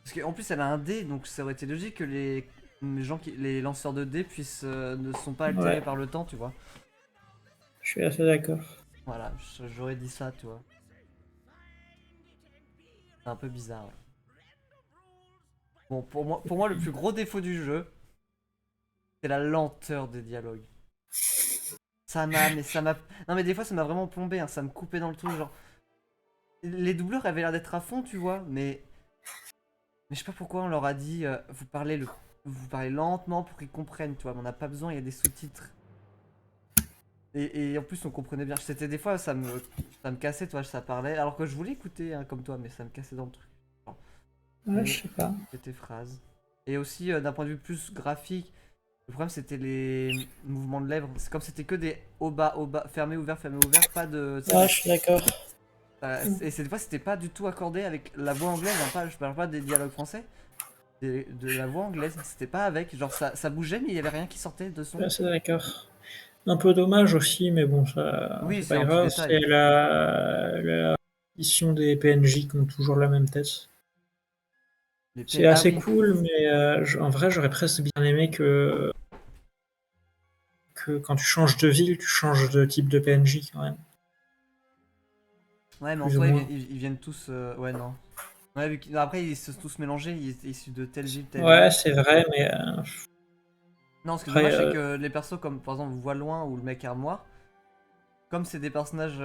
Parce qu'en plus, elle a un dé, donc ça aurait été logique que les lanceurs de dés puissent ne sont pas altérés Ouais. par le temps, tu vois. Je suis assez d'accord. Voilà, j'aurais dit ça, tu vois. C'est un peu bizarre, ouais. Bon, pour moi, le plus gros défaut du jeu, c'est la lenteur des dialogues. Ça m'a... Non mais des fois, ça m'a vraiment plombé, hein, ça me coupait dans le truc, genre... Les doubleurs avaient l'air d'être à fond, tu vois, mais... Mais je sais pas pourquoi on leur a dit, vous parlez lentement pour qu'ils comprennent, tu vois, mais on n'a pas besoin, il y a des sous-titres. Et en plus, on comprenait bien. C'était des fois, ça me cassait, toi, ça parlait, alors que je voulais écouter, hein, comme toi, mais ça me cassait dans le truc. Ouais, je sais pas. C'était phrase. Et aussi, d'un point de vue plus graphique, le problème c'était les mouvements de lèvres. C'est comme c'était que des haut bas, fermé, ouvert, pas de. Tu sais, Ouais, je suis d'accord. et des fois, c'était pas du tout accordé avec la voix anglaise, hein, je parle pas des dialogues français. De la voix anglaise, c'était pas avec. Genre, ça bougeait, mais il y avait rien qui sortait de son. Je suis assez d'accord. Un peu dommage aussi, mais bon, ça, Oui, c'est c'est pas un petit grave. détail. C'est la édition des PNJ qui ont toujours la même tête. C'est Ah assez oui. cool, mais en vrai, j'aurais presque bien aimé que quand tu changes de ville, tu changes de type de PNJ quand même. Ouais, mais en Plus ou soi, moins. ils viennent tous. Ouais, non. Ouais, après, ils se sont tous mélangés, ils étaient issus de telle ville, telle Ouais, ville. c'est vrai, mais Non, ce qui est après, dommage, c'est que les persos comme par exemple Voix Loin ou le mec armoire, comme c'est des personnages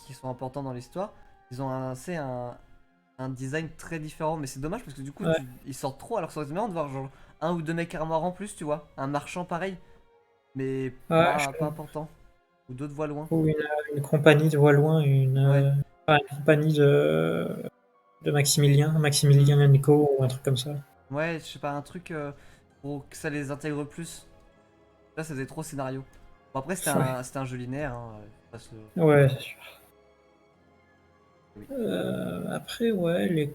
qui sont importants dans l'histoire, ils ont un design très différent. Mais c'est dommage parce que du coup, Ouais. ils sortent trop. Alors que ça aurait été marrant de voir genre un ou deux mecs armoire en plus, tu vois. Un marchand pareil, mais Ouais, pas important. Ou d'autres Voix Loin. ou une compagnie de voix loin, Ouais. une compagnie de Maximilien Nico ou un truc comme ça. Ouais, je sais pas, un truc pour que ça les intègre plus. Là, ça faisait trop scénario. Bon, après, c'était un jeu linéaire. Hein, faut pas se- Ouais, c'est sûr. Oui. Après, ouais, les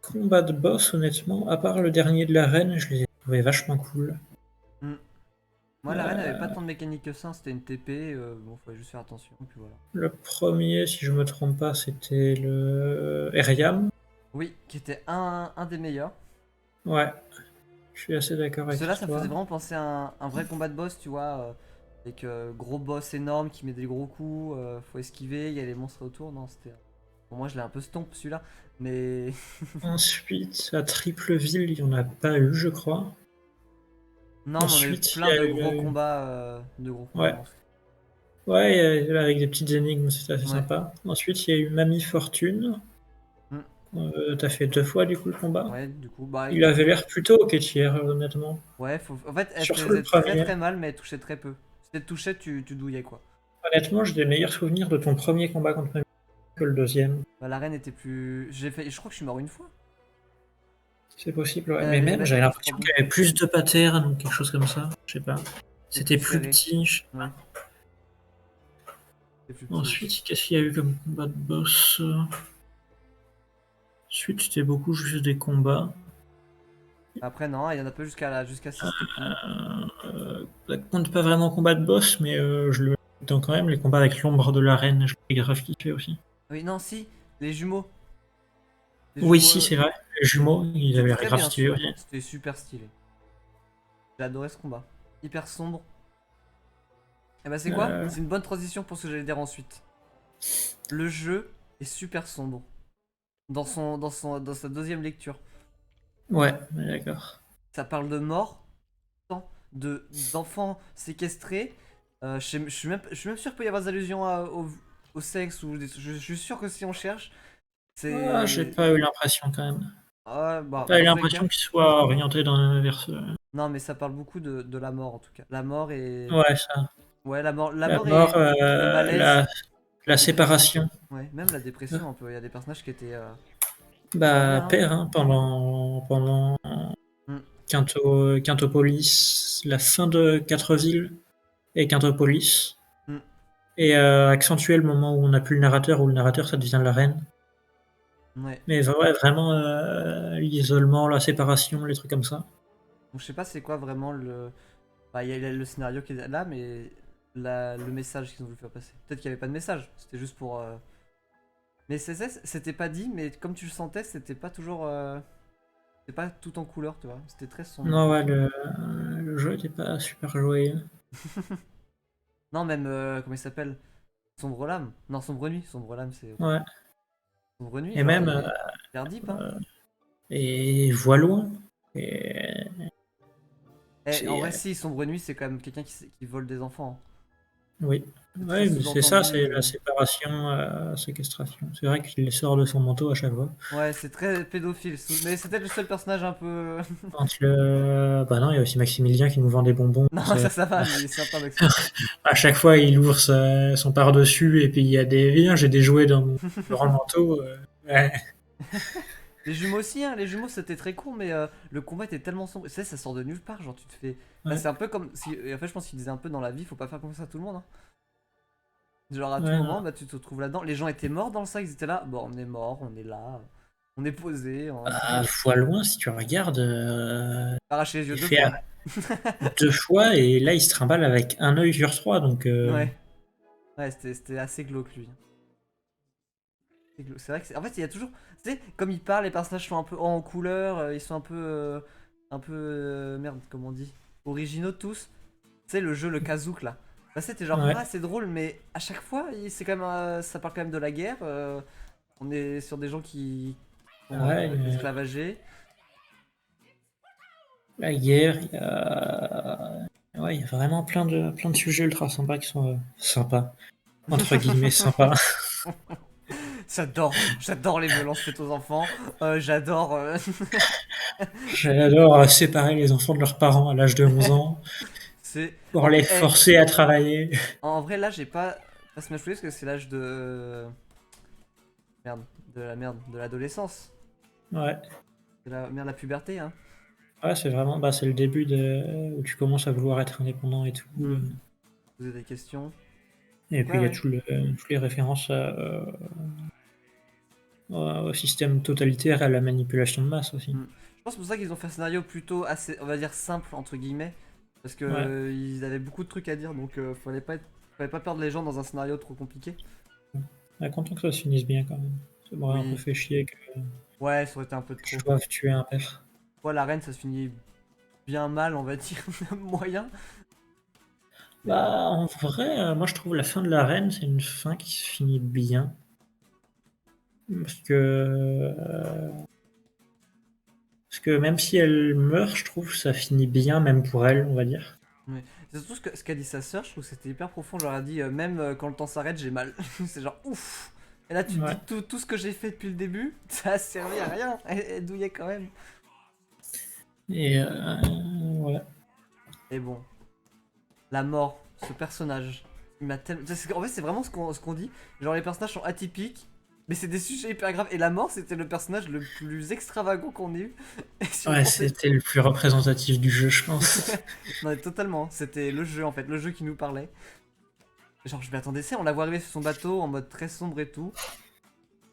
combats de boss, honnêtement, à part le dernier de la reine, je les ai trouvés vachement cool. Hmm. Moi, la reine avait pas tant de mécanique que ça, c'était une TP, bon, fallait juste faire attention, puis voilà. Le premier, si je me trompe pas, c'était le Eriam. Oui, qui était un des meilleurs. Ouais. Je suis assez d'accord avec Cela, ça me toi. faisait vraiment penser à un vrai combat de boss, tu vois, avec gros boss énorme qui met des gros coups, faut esquiver, il y a les monstres autour. Non, c'était. Pour moi, je l'ai un peu stomp celui-là, mais. Ensuite, à Tripleville, il n'y en a pas eu, je crois. Non, mais on a eu Ensuite, il y plein a de eu... gros combats, de gros combats Ouais. de monstres. Ouais, avec des petites énigmes, c'était assez Ouais. sympa. Ensuite, il y a eu Mamie Fortune. T'as fait 2 fois, du coup, le combat. Ouais, du coup, bah. Il avait l'air plutôt ok tiers, honnêtement. Ouais, en fait, elle Surtout le faisait très premier. très mal, mais elle touchait très peu. Si elle te touchait, tu douillais quoi. Honnêtement, j'ai des meilleurs souvenirs de ton premier combat contre Mamie que le deuxième. Bah, l'arène était plus. Je crois que je suis mort une fois. C'est possible, ouais. Elle Mais avait- même, elle j'avais avait- l'impression qu'il y avait plus de patterns ou quelque chose comme ça. Je sais pas. C'était plus plus serré. petit. Ouais. C'était plus petit. Ensuite, qu'est-ce qu'il y a eu comme combat de boss? Ensuite, c'était beaucoup juste des combats. Après, non, il y en a pas jusqu'à 6, c'était cool. Ça compte pas vraiment combat de boss, mais je le mets dans quand même les combats avec l'ombre de l'arène. Je l'ai grave kiffé aussi. Oui, non, si, les jumeaux. Les Oui, jumeaux, si, c'est vrai. Les jumeaux, ils c'était avaient l'air très grave bien stylés celui-là. aussi. C'était super stylé. J'ai adoré ce combat. Hyper sombre. Et bah, c'est quoi? C'est une bonne transition pour ce que j'allais dire ensuite. Le jeu est super sombre. Dans sa deuxième lecture. Ouais, d'accord. Ça parle de mort, d'enfants séquestrés. Je suis même sûr qu'il peut y avoir des allusions au sexe. Je suis sûr que si on cherche, c'est. Ah, j'ai pas eu l'impression quand même. Ah, bah, Pas eu dans tous les l'impression cas. qu'il soit orienté vers ce. Non, mais ça parle beaucoup de la mort en tout cas. La mort et. Ouais, ça. Ouais, la mort La et mort, le malaise. la séparation. Ouais, même la dépression un peu. Il y a des personnages qui étaient. Bah, bien. père, hein, pendant Mm. Quintopolis, la fin de Quatreville et Quintopolis. Mm. Et accentuer le moment où on n'a plus le narrateur, où le narrateur ça devient la reine. Ouais. Mais ouais, vraiment l'isolement, la séparation, les trucs comme ça. Donc, je sais pas c'est quoi vraiment le. Bah, il y a le scénario qui est là, mais le message qu'ils ont voulu faire passer. Peut-être qu'il n'y avait pas de message, c'était juste pour. Mais c'était pas dit, mais comme tu le sentais, c'était pas toujours. C'était pas tout en couleur, tu vois. C'était très sombre. Non, ouais, le jeu était pas super joué. Non, même. Comment il s'appelle? Sombre Lame. Non, Sombre Nuit. Sombre Lame, c'est. Ouais. Sombre Nuit, Et genre, même. il est deep, hein. Et Voix loin. Et... c'est, En vrai, si, Sombre Nuit, c'est quand même quelqu'un qui vole des enfants. Oui. C'est Ouais, très mais c'est ça, sous-entendu, c'est la séparation, séquestration. C'est vrai qu'il les sort de son manteau à chaque fois. Ouais, c'est très pédophile. Mais c'était le seul personnage un peu. Bah non, il y a aussi Maximilien qui nous vend des bonbons. Non, ça va, mais il est sympa avec ça. À chaque fois, il ouvre son par-dessus et puis il y a des. Viens, j'ai des jouets dans le manteau. Ouais. Les jumeaux aussi, hein. Les jumeaux c'était très court, mais le combat était tellement sombre. Tu sais, ça sort de nulle part, genre tu te fais. Bah, Ouais. c'est un peu comme. Et en fait, je pense qu'il disait un peu dans la vie, faut pas faire confiance à tout le monde. Hein. Genre à tout Ouais, moment, bah, tu te retrouves là-dedans. Les gens étaient morts dans le sac, ils étaient là. Bon, on est mort, on est là, on est posé. On À Voix loin, si tu regardes, arraché les yeux il deux fait fois. 2 fois et là, il se trimballe avec un œil sur 3. Donc, Ouais. Ouais, c'était assez glauque lui. C'est vrai que en fait, il y a toujours. Tu sais, comme il parle, les personnages sont un peu en couleur, ils sont un peu. Merde, comment on dit? Originaux tous. Tu sais, le jeu, le Kazouk là. Bah, c'était genre, Ouais. ah, c'est drôle, mais à chaque fois, c'est quand même, ça parle quand même de la guerre. On est sur des gens qui sont Ouais, esclavagés. la guerre, il y a. Ouais, il y a vraiment plein de sujets ultra sympas qui sont sympas. Entre guillemets, sympas. J'adore les violences faites aux enfants. J'adore. J'adore séparer les enfants de leurs parents à l'âge de 11 ans C'est. pour les forcer à travailler. En vrai, là, j'ai pas Smash Bros parce que c'est l'âge de. Merde, de l'adolescence. Ouais. C'est la puberté, hein. Ouais, c'est vraiment, bah, c'est le début où tu commences à vouloir être indépendant et tout. Poser des questions. Et puis il y a Ouais. toutes les références au système totalitaire et à la manipulation de masse aussi. Je pense que c'est pour ça qu'ils ont fait un scénario plutôt assez, on va dire, simple, entre guillemets. Parce que Ouais. ils avaient beaucoup de trucs à dire, donc fallait pas perdre les gens dans un scénario trop compliqué. Ouais, content que ça se finisse bien quand même. Ça m'aurait Oui. un peu fait chier que Ouais, ça aurait été un peu je trop. doive tuer un père. Ouais, la reine, ça se finit bien mal, on va dire, moyen. Bah, en vrai, moi je trouve la fin de l'arène, c'est une fin qui se finit bien. Parce que même si elle meurt, je trouve que ça finit bien, même pour elle, on va dire. Ouais. C'est surtout ce qu'a dit sa sœur, je trouve que c'était hyper profond. Genre, elle a dit, même quand le temps s'arrête, j'ai mal. C'est genre ouf. Et là, tu te Ouais. dis tout ce que j'ai fait depuis le début, ça a servi à rien. Elle douillait quand même. Et voilà. Et bon, la mort, ce personnage, il m'a tellement. En fait, c'est vraiment ce qu'on dit. Genre, les personnages sont atypiques, mais c'est des sujets hyper graves. Et la mort, c'était le personnage le plus extravagant qu'on ait eu. Et si on Ouais, pensait- c'était le plus représentatif du jeu, je pense. Non, mais totalement. C'était le jeu en fait, le jeu qui nous parlait. Genre, je m'attendais, c'est, on la voit arriver sur son bateau en mode très sombre et tout.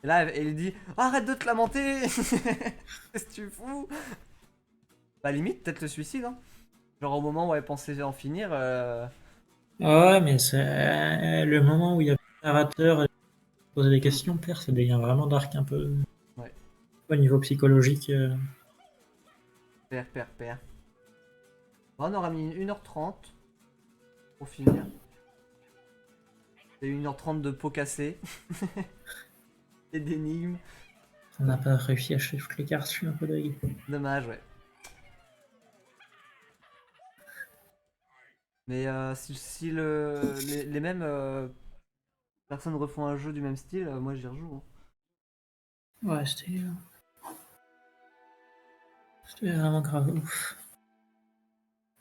Et là, elle lui dit arrête de te lamenter. Qu'est-ce que tu fous? Bah, limite, peut-être le suicide, hein. Genre, au moment où elle pensait en finir. Ouais, mais c'est le moment où il y a le narrateur et poser des questions, père, ça devient vraiment dark un peu. Ouais. Au niveau psychologique. Père. Bon, on aura mis 1h30 pour finir. C'est 1h30 de peau cassée. Et d'énigmes. On n'a pas réussi à acheter toutes les cartes, je suis un peu dingue. Dommage, ouais. Mais si les mêmes personnes refont un jeu du même style, moi j'y rejoue, hein. Ouais, c'était vraiment grave ouf.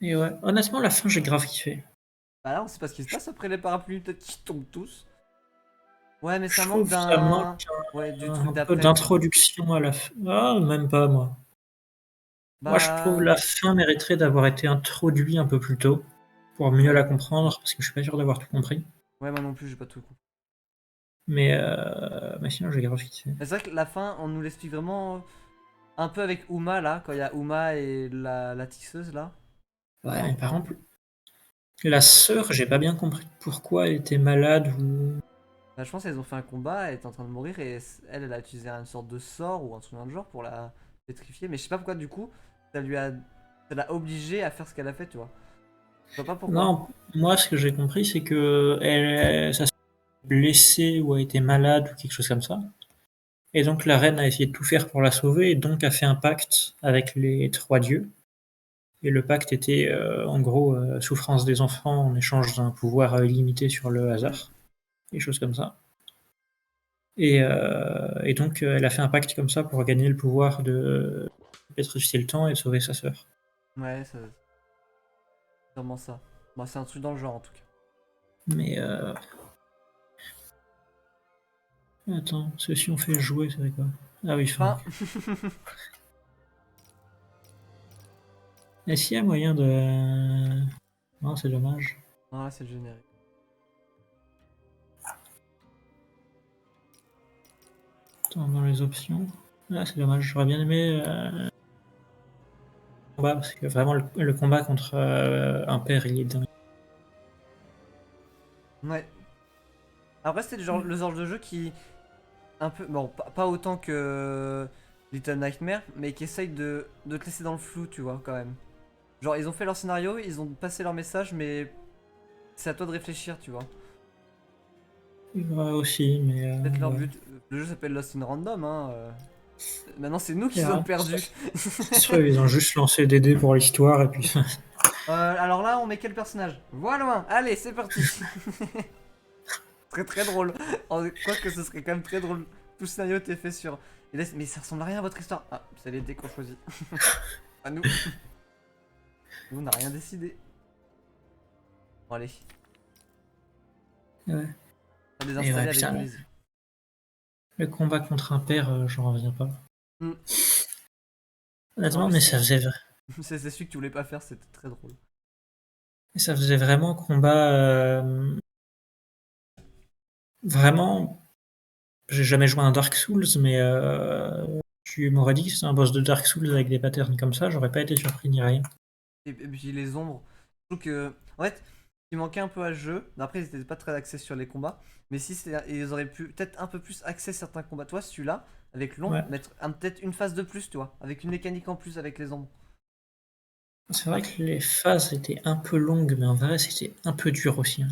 Et ouais, honnêtement, la fin, j'ai grave kiffé. Bah là, on sait pas ce qui se passe après les parapluies, peut-être qu'ils tombent tous. Ouais, mais ça Je manque trouve que ça d'un. manque Ouais, du un truc peu d'après, quoi. d'introduction à la fin. Ah, même pas, moi. Moi, je trouve Bah. la fin mériterait d'avoir été introduite un peu plus tôt pour mieux la comprendre, parce que je suis pas sûr d'avoir tout compris. Ouais, moi non plus, j'ai pas tout compris. Mais sinon, j'ai grave kiffé. Mais c'est vrai que la fin, on nous l'explique vraiment un peu avec Uma là, quand il y a Uma et la tisseuse là. Ouais, mais par contre, la sœur, j'ai pas bien compris pourquoi elle était malade ou. Bah, je pense qu'elles ont fait un combat, elle est en train de mourir et elle a utilisé une sorte de sort ou un truc dans le genre pour la pétrifier. Mais je sais pas pourquoi du coup, ça l'a obligée à faire ce qu'elle a fait, tu vois. Je vois pas pourquoi. Non, moi, ce que j'ai compris, c'est que ça s'est blessée ou a été malade ou quelque chose comme ça. Et donc la reine a essayé de tout faire pour la sauver et donc a fait un pacte avec les trois dieux. Et le pacte était en gros souffrance des enfants en échange d'un pouvoir illimité sur le hasard. Des choses comme ça. Et donc elle a fait un pacte comme ça pour gagner le pouvoir de pétrifier le temps et de sauver sa sœur. Ouais, c'est sûrement ça. Bon, c'est un truc dans le genre en tout cas. Mais attends, parce que si on fait jouer, c'est quoi? Ah oui, fin. Enfin, Est-ce qu'il y a moyen de. Non, c'est dommage. non, là c'est le générique. Attends, dans les options. Ah, c'est dommage, j'aurais bien aimé combat, parce que vraiment le combat contre un père, il est dingue. Ouais. Après, c'était le genre de jeu qui. Un peu. Bon, pas autant que Little Nightmare, mais qui essaye de te laisser dans le flou, tu vois, quand même. Genre, ils ont fait leur scénario, ils ont passé leur message, mais c'est à toi de réfléchir, tu vois. Ouais, aussi, mais. Peut-être leur ouais. but. Le jeu s'appelle Lost in Random, hein. Maintenant, c'est nous qui Yeah. sommes perdus. C'est sûr, ils ont juste lancé des dés pour l'histoire et puis. Alors là, on met quel personnage? Voilà, allez, c'est parti. Ce serait très drôle. Quoique ce serait quand même très drôle. Tout le scénario était fait sur. Mais ça ressemble à rien à votre histoire. Ah, c'est les dés qu'on choisit. À nous. Nous, on n'a rien décidé. Bon, allez. Ouais. On va Et désinstaller ouais, avec putain, plaisir. le combat contre un père, j'en reviens pas. Hmm. Honnêtement, En mais plus, ça c'est celui que tu voulais pas faire, c'était très drôle. faisait vraiment combat. Vraiment. J'ai jamais joué à un Dark Souls, mais tu m'aurais dit que c'est un boss de Dark Souls avec des patterns comme ça, j'aurais pas été surpris ni rien. Et puis les ombres. Je trouve que. En fait, il manquait un peu à ce jeu. Après, ils étaient pas très axés sur les combats. Mais si ils auraient pu peut-être un peu plus axer certains combats. Toi, celui-là, avec l'ombre, Ouais. mettre peut-être une phase de plus, tu vois. Avec une mécanique en plus avec les ombres. C'est vrai que les phases étaient un peu longues, mais en vrai, c'était un peu dur aussi, hein.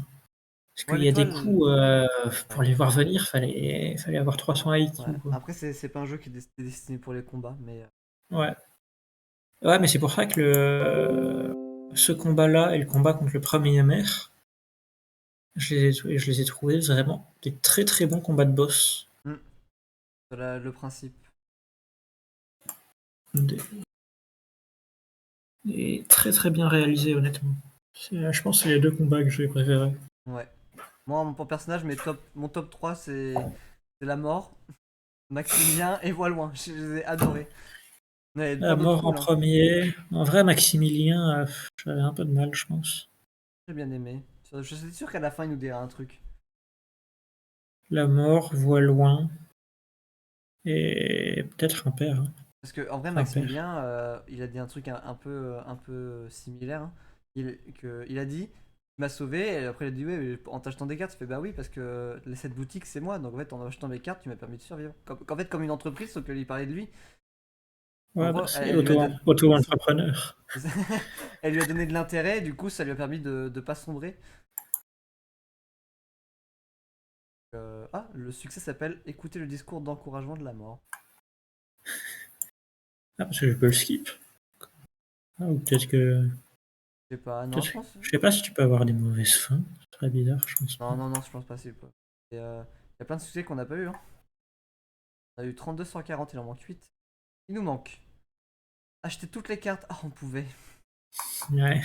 Parce Ouais, qu'il y a des l'étoile. coups, pour Ouais. les voir venir, fallait avoir 300 IQ, Ouais. quoi. Après, c'est pas un jeu qui est destiné pour les combats, mais. Ouais. Ouais, mais c'est pour ça que ce combat-là et le combat contre le premier maire, je les ai trouvés vraiment des très très bons combats de boss. Hmm, le principe. Des- Et très très bien réalisés, honnêtement. Je pense que c'est les deux combats que j'ai préférés. Ouais. Moi, mon personnage, mon top 3, c'est la mort, Maximilien et Voiloin. Je les ai adorés. Ouais, La plein d'autres mort en cool, hein. premier. En vrai, Maximilien, j'avais un peu de mal, je pense. J'ai bien aimé. Je suis sûr qu'à la fin, il nous dira un truc. La mort, voit loin. Et peut-être un père, hein. Parce que, en vrai, Un père. Maximilien, il a dit un truc un peu similaire, hein. Il a dit, il m'a sauvé, et après, il a dit, oui, mais en t'achetant des cartes, tu fais, bah oui, parce que cette boutique, c'est moi. Donc, en fait, en achetant mes cartes, tu m'as permis de survivre. En fait, comme une entreprise, sauf que lui parlait de lui. En Ouais, bah, gros, c'est auto-entrepreneur. elle lui a donné de l'intérêt, et du coup, ça lui a permis de pas sombrer. Ah, le succès s'appelle Écouter le discours d'encouragement de la mort. Ah, parce que je peux le skip. Ah, ou peut-être que. Je sais pas, non, je Peut-être. pense. Je sais pas si tu peux avoir des mauvaises fins. C'est très bizarre, je pense pas. Non, non, non, je pense pas, c'est pas. Il y a plein de succès qu'on n'a pas eu, hein. On a eu 32 sur 40, il en manque 8. Il nous manque. Acheter toutes les cartes. Ah, on pouvait. Ouais.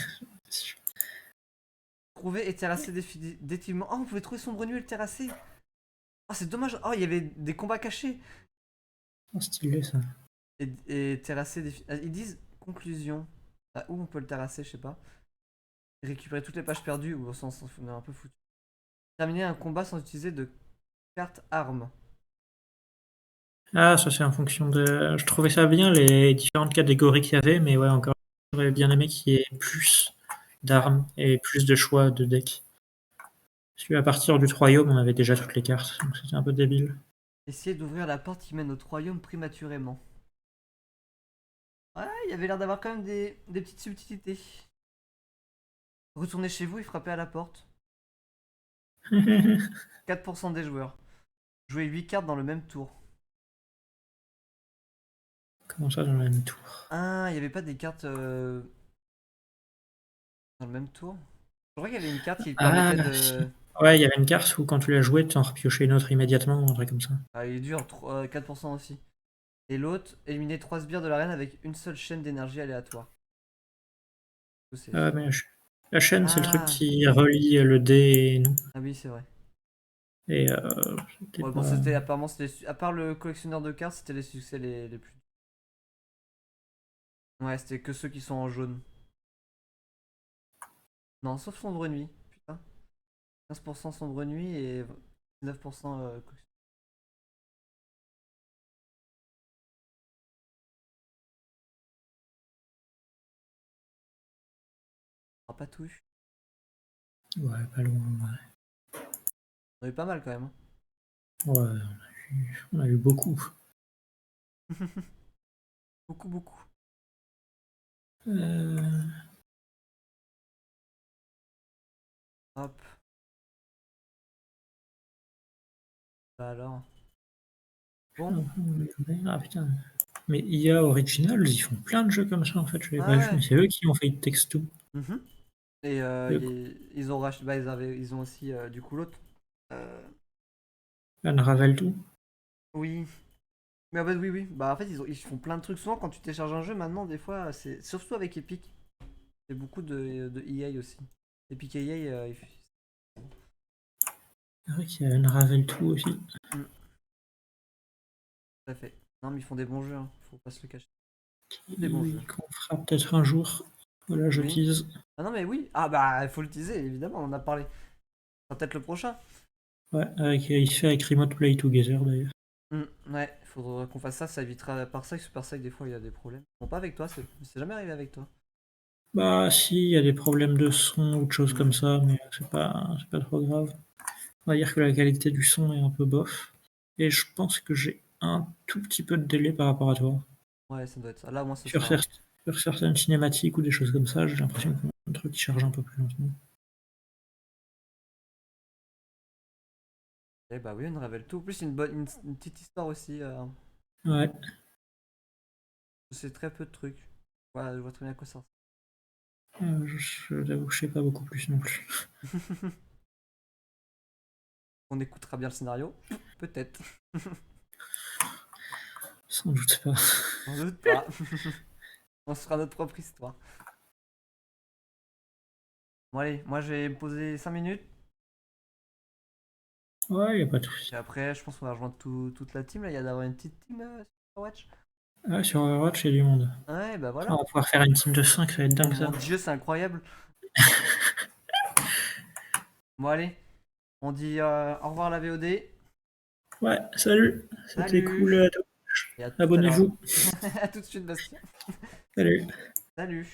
Trouver et terrasser définitivement. Ah, on pouvait trouver Sombre Nuit et le terrasser. Ah, c'est dommage. Oh, il y avait des combats cachés. C'est stylé ça. Et terrasser ils disent conclusion. Ah, où on peut le terrasser, je sais pas. Récupérer toutes les pages perdues ou au sens on est un peu foutu. Terminer un combat sans utiliser de carte arme. Ah, ça c'est en fonction de. Je trouvais ça bien les différentes catégories qu'il y avait, mais ouais, encore, j'aurais bien aimé qu'il y ait plus d'armes et plus de choix de deck. Parce qu'à partir du royaume, on avait déjà toutes les cartes, donc c'était un peu débile. Essayer d'ouvrir la porte qui mène au royaume prématurément. Ouais, il y avait l'air d'avoir quand même des petites subtilités. Retournez chez vous et frappez à la porte. 4% des joueurs. Jouez 8 cartes dans le même tour. Comment ça dans le même tour? Ah, il n'y avait pas des cartes dans le même tour? Je crois qu'il y avait une carte qui Ah, permettait si. de. Ouais, il y avait une carte où quand tu la jouais, tu en repiochais une autre immédiatement, un truc comme ça. Ah, il est dur, 4% aussi. Et l'autre, éliminer 3 sbires de l'arène avec une seule chaîne d'énergie aléatoire. Du coup, Ah, mais la chaîne, c'est le truc Ah, qui relie le dé et nous. ah oui, c'est vrai. Et c'était Ouais, bon, pas. c'était apparemment, à part le collectionneur de cartes, c'était les succès les plus. Ouais, c'était que ceux qui sont en jaune. Non, sauf Sombre Nuit. Putain. 15% Sombre Nuit et 9% collectionneur. On a pas tout eu. Ouais, pas loin, ouais. On a eu pas mal quand même, hein. Ouais, on a eu beaucoup. Beaucoup, beaucoup. Euh, Hop. Bah alors. Bon. Ah putain. Mais IA Originals, ils font plein de jeux comme ça en fait, je l'avais Ah pas vu, ouais. mais c'est eux qui ont fait It Takes Two. Mhm. Et Le ils ont racheté. Bah, ils ont aussi du coup l'autre. Euh, Unravel 2. Oui. Mais en fait, oui, oui. Bah en fait, ils font plein de trucs. Souvent, quand tu télécharges un jeu, maintenant, des fois, c'est. Surtout avec Epic. C'est beaucoup de EA aussi. Epic EA, C'est vrai qu'il y a Unravel 2 aussi. Mm, tout à fait. Non, mais ils font des bons jeux, hein. Faut pas se le cacher. Des bons jeux. Qu'on fera peut-être un jour. Voilà, je Oui. tease. Ah non, mais oui. Ah bah, il faut le teaser, évidemment, on en a parlé. Ce sera peut-être le prochain. Ouais, il se fait avec Remote Play Together d'ailleurs. Ouais, il faudra qu'on fasse ça, ça évitera. Par ça, Super Side, des fois, il y a des problèmes. Bon, pas avec toi, c'est jamais arrivé avec toi. Bah si, il y a des problèmes de son ou de choses Mm. comme ça, mais c'est pas trop grave. On va dire que la qualité du son est un peu bof. Et je pense que j'ai un tout petit peu de délai par rapport à toi. Ouais, ça doit être ça. Là, au moins, ce Sur, sera. Sur certaines cinématiques ou des choses comme ça, j'ai l'impression que le truc qui charge un peu plus lentement. Eh bah oui, on révèle tout. En plus, une petite histoire aussi. Ouais. C'est très peu de trucs. Voilà, je vois très bien à quoi ça Je t'avoue que je sais pas beaucoup plus non plus. ressemble. On écoutera bien le scénario. Peut-être. Sans doute pas. Sans doute pas. On se fera notre propre histoire. Bon allez, moi je vais me poser 5 minutes. Ouais, y a pas de souci. Et après, je pense qu'on va rejoindre toute la team. Là, il y a d'avoir une petite team sur Overwatch. Ouais, sur Overwatch, il y a du monde. Ouais, bah On voilà. va pouvoir faire une team de 5, ça va être dingue Oh ça. mon dieu, c'est incroyable. Bon allez, on dit au revoir la VOD. Ouais, salut. C'était Salut. cool. Et à tout à l'heure. Abonnez-vous. À tout de suite, Bastien. Salut. Salut.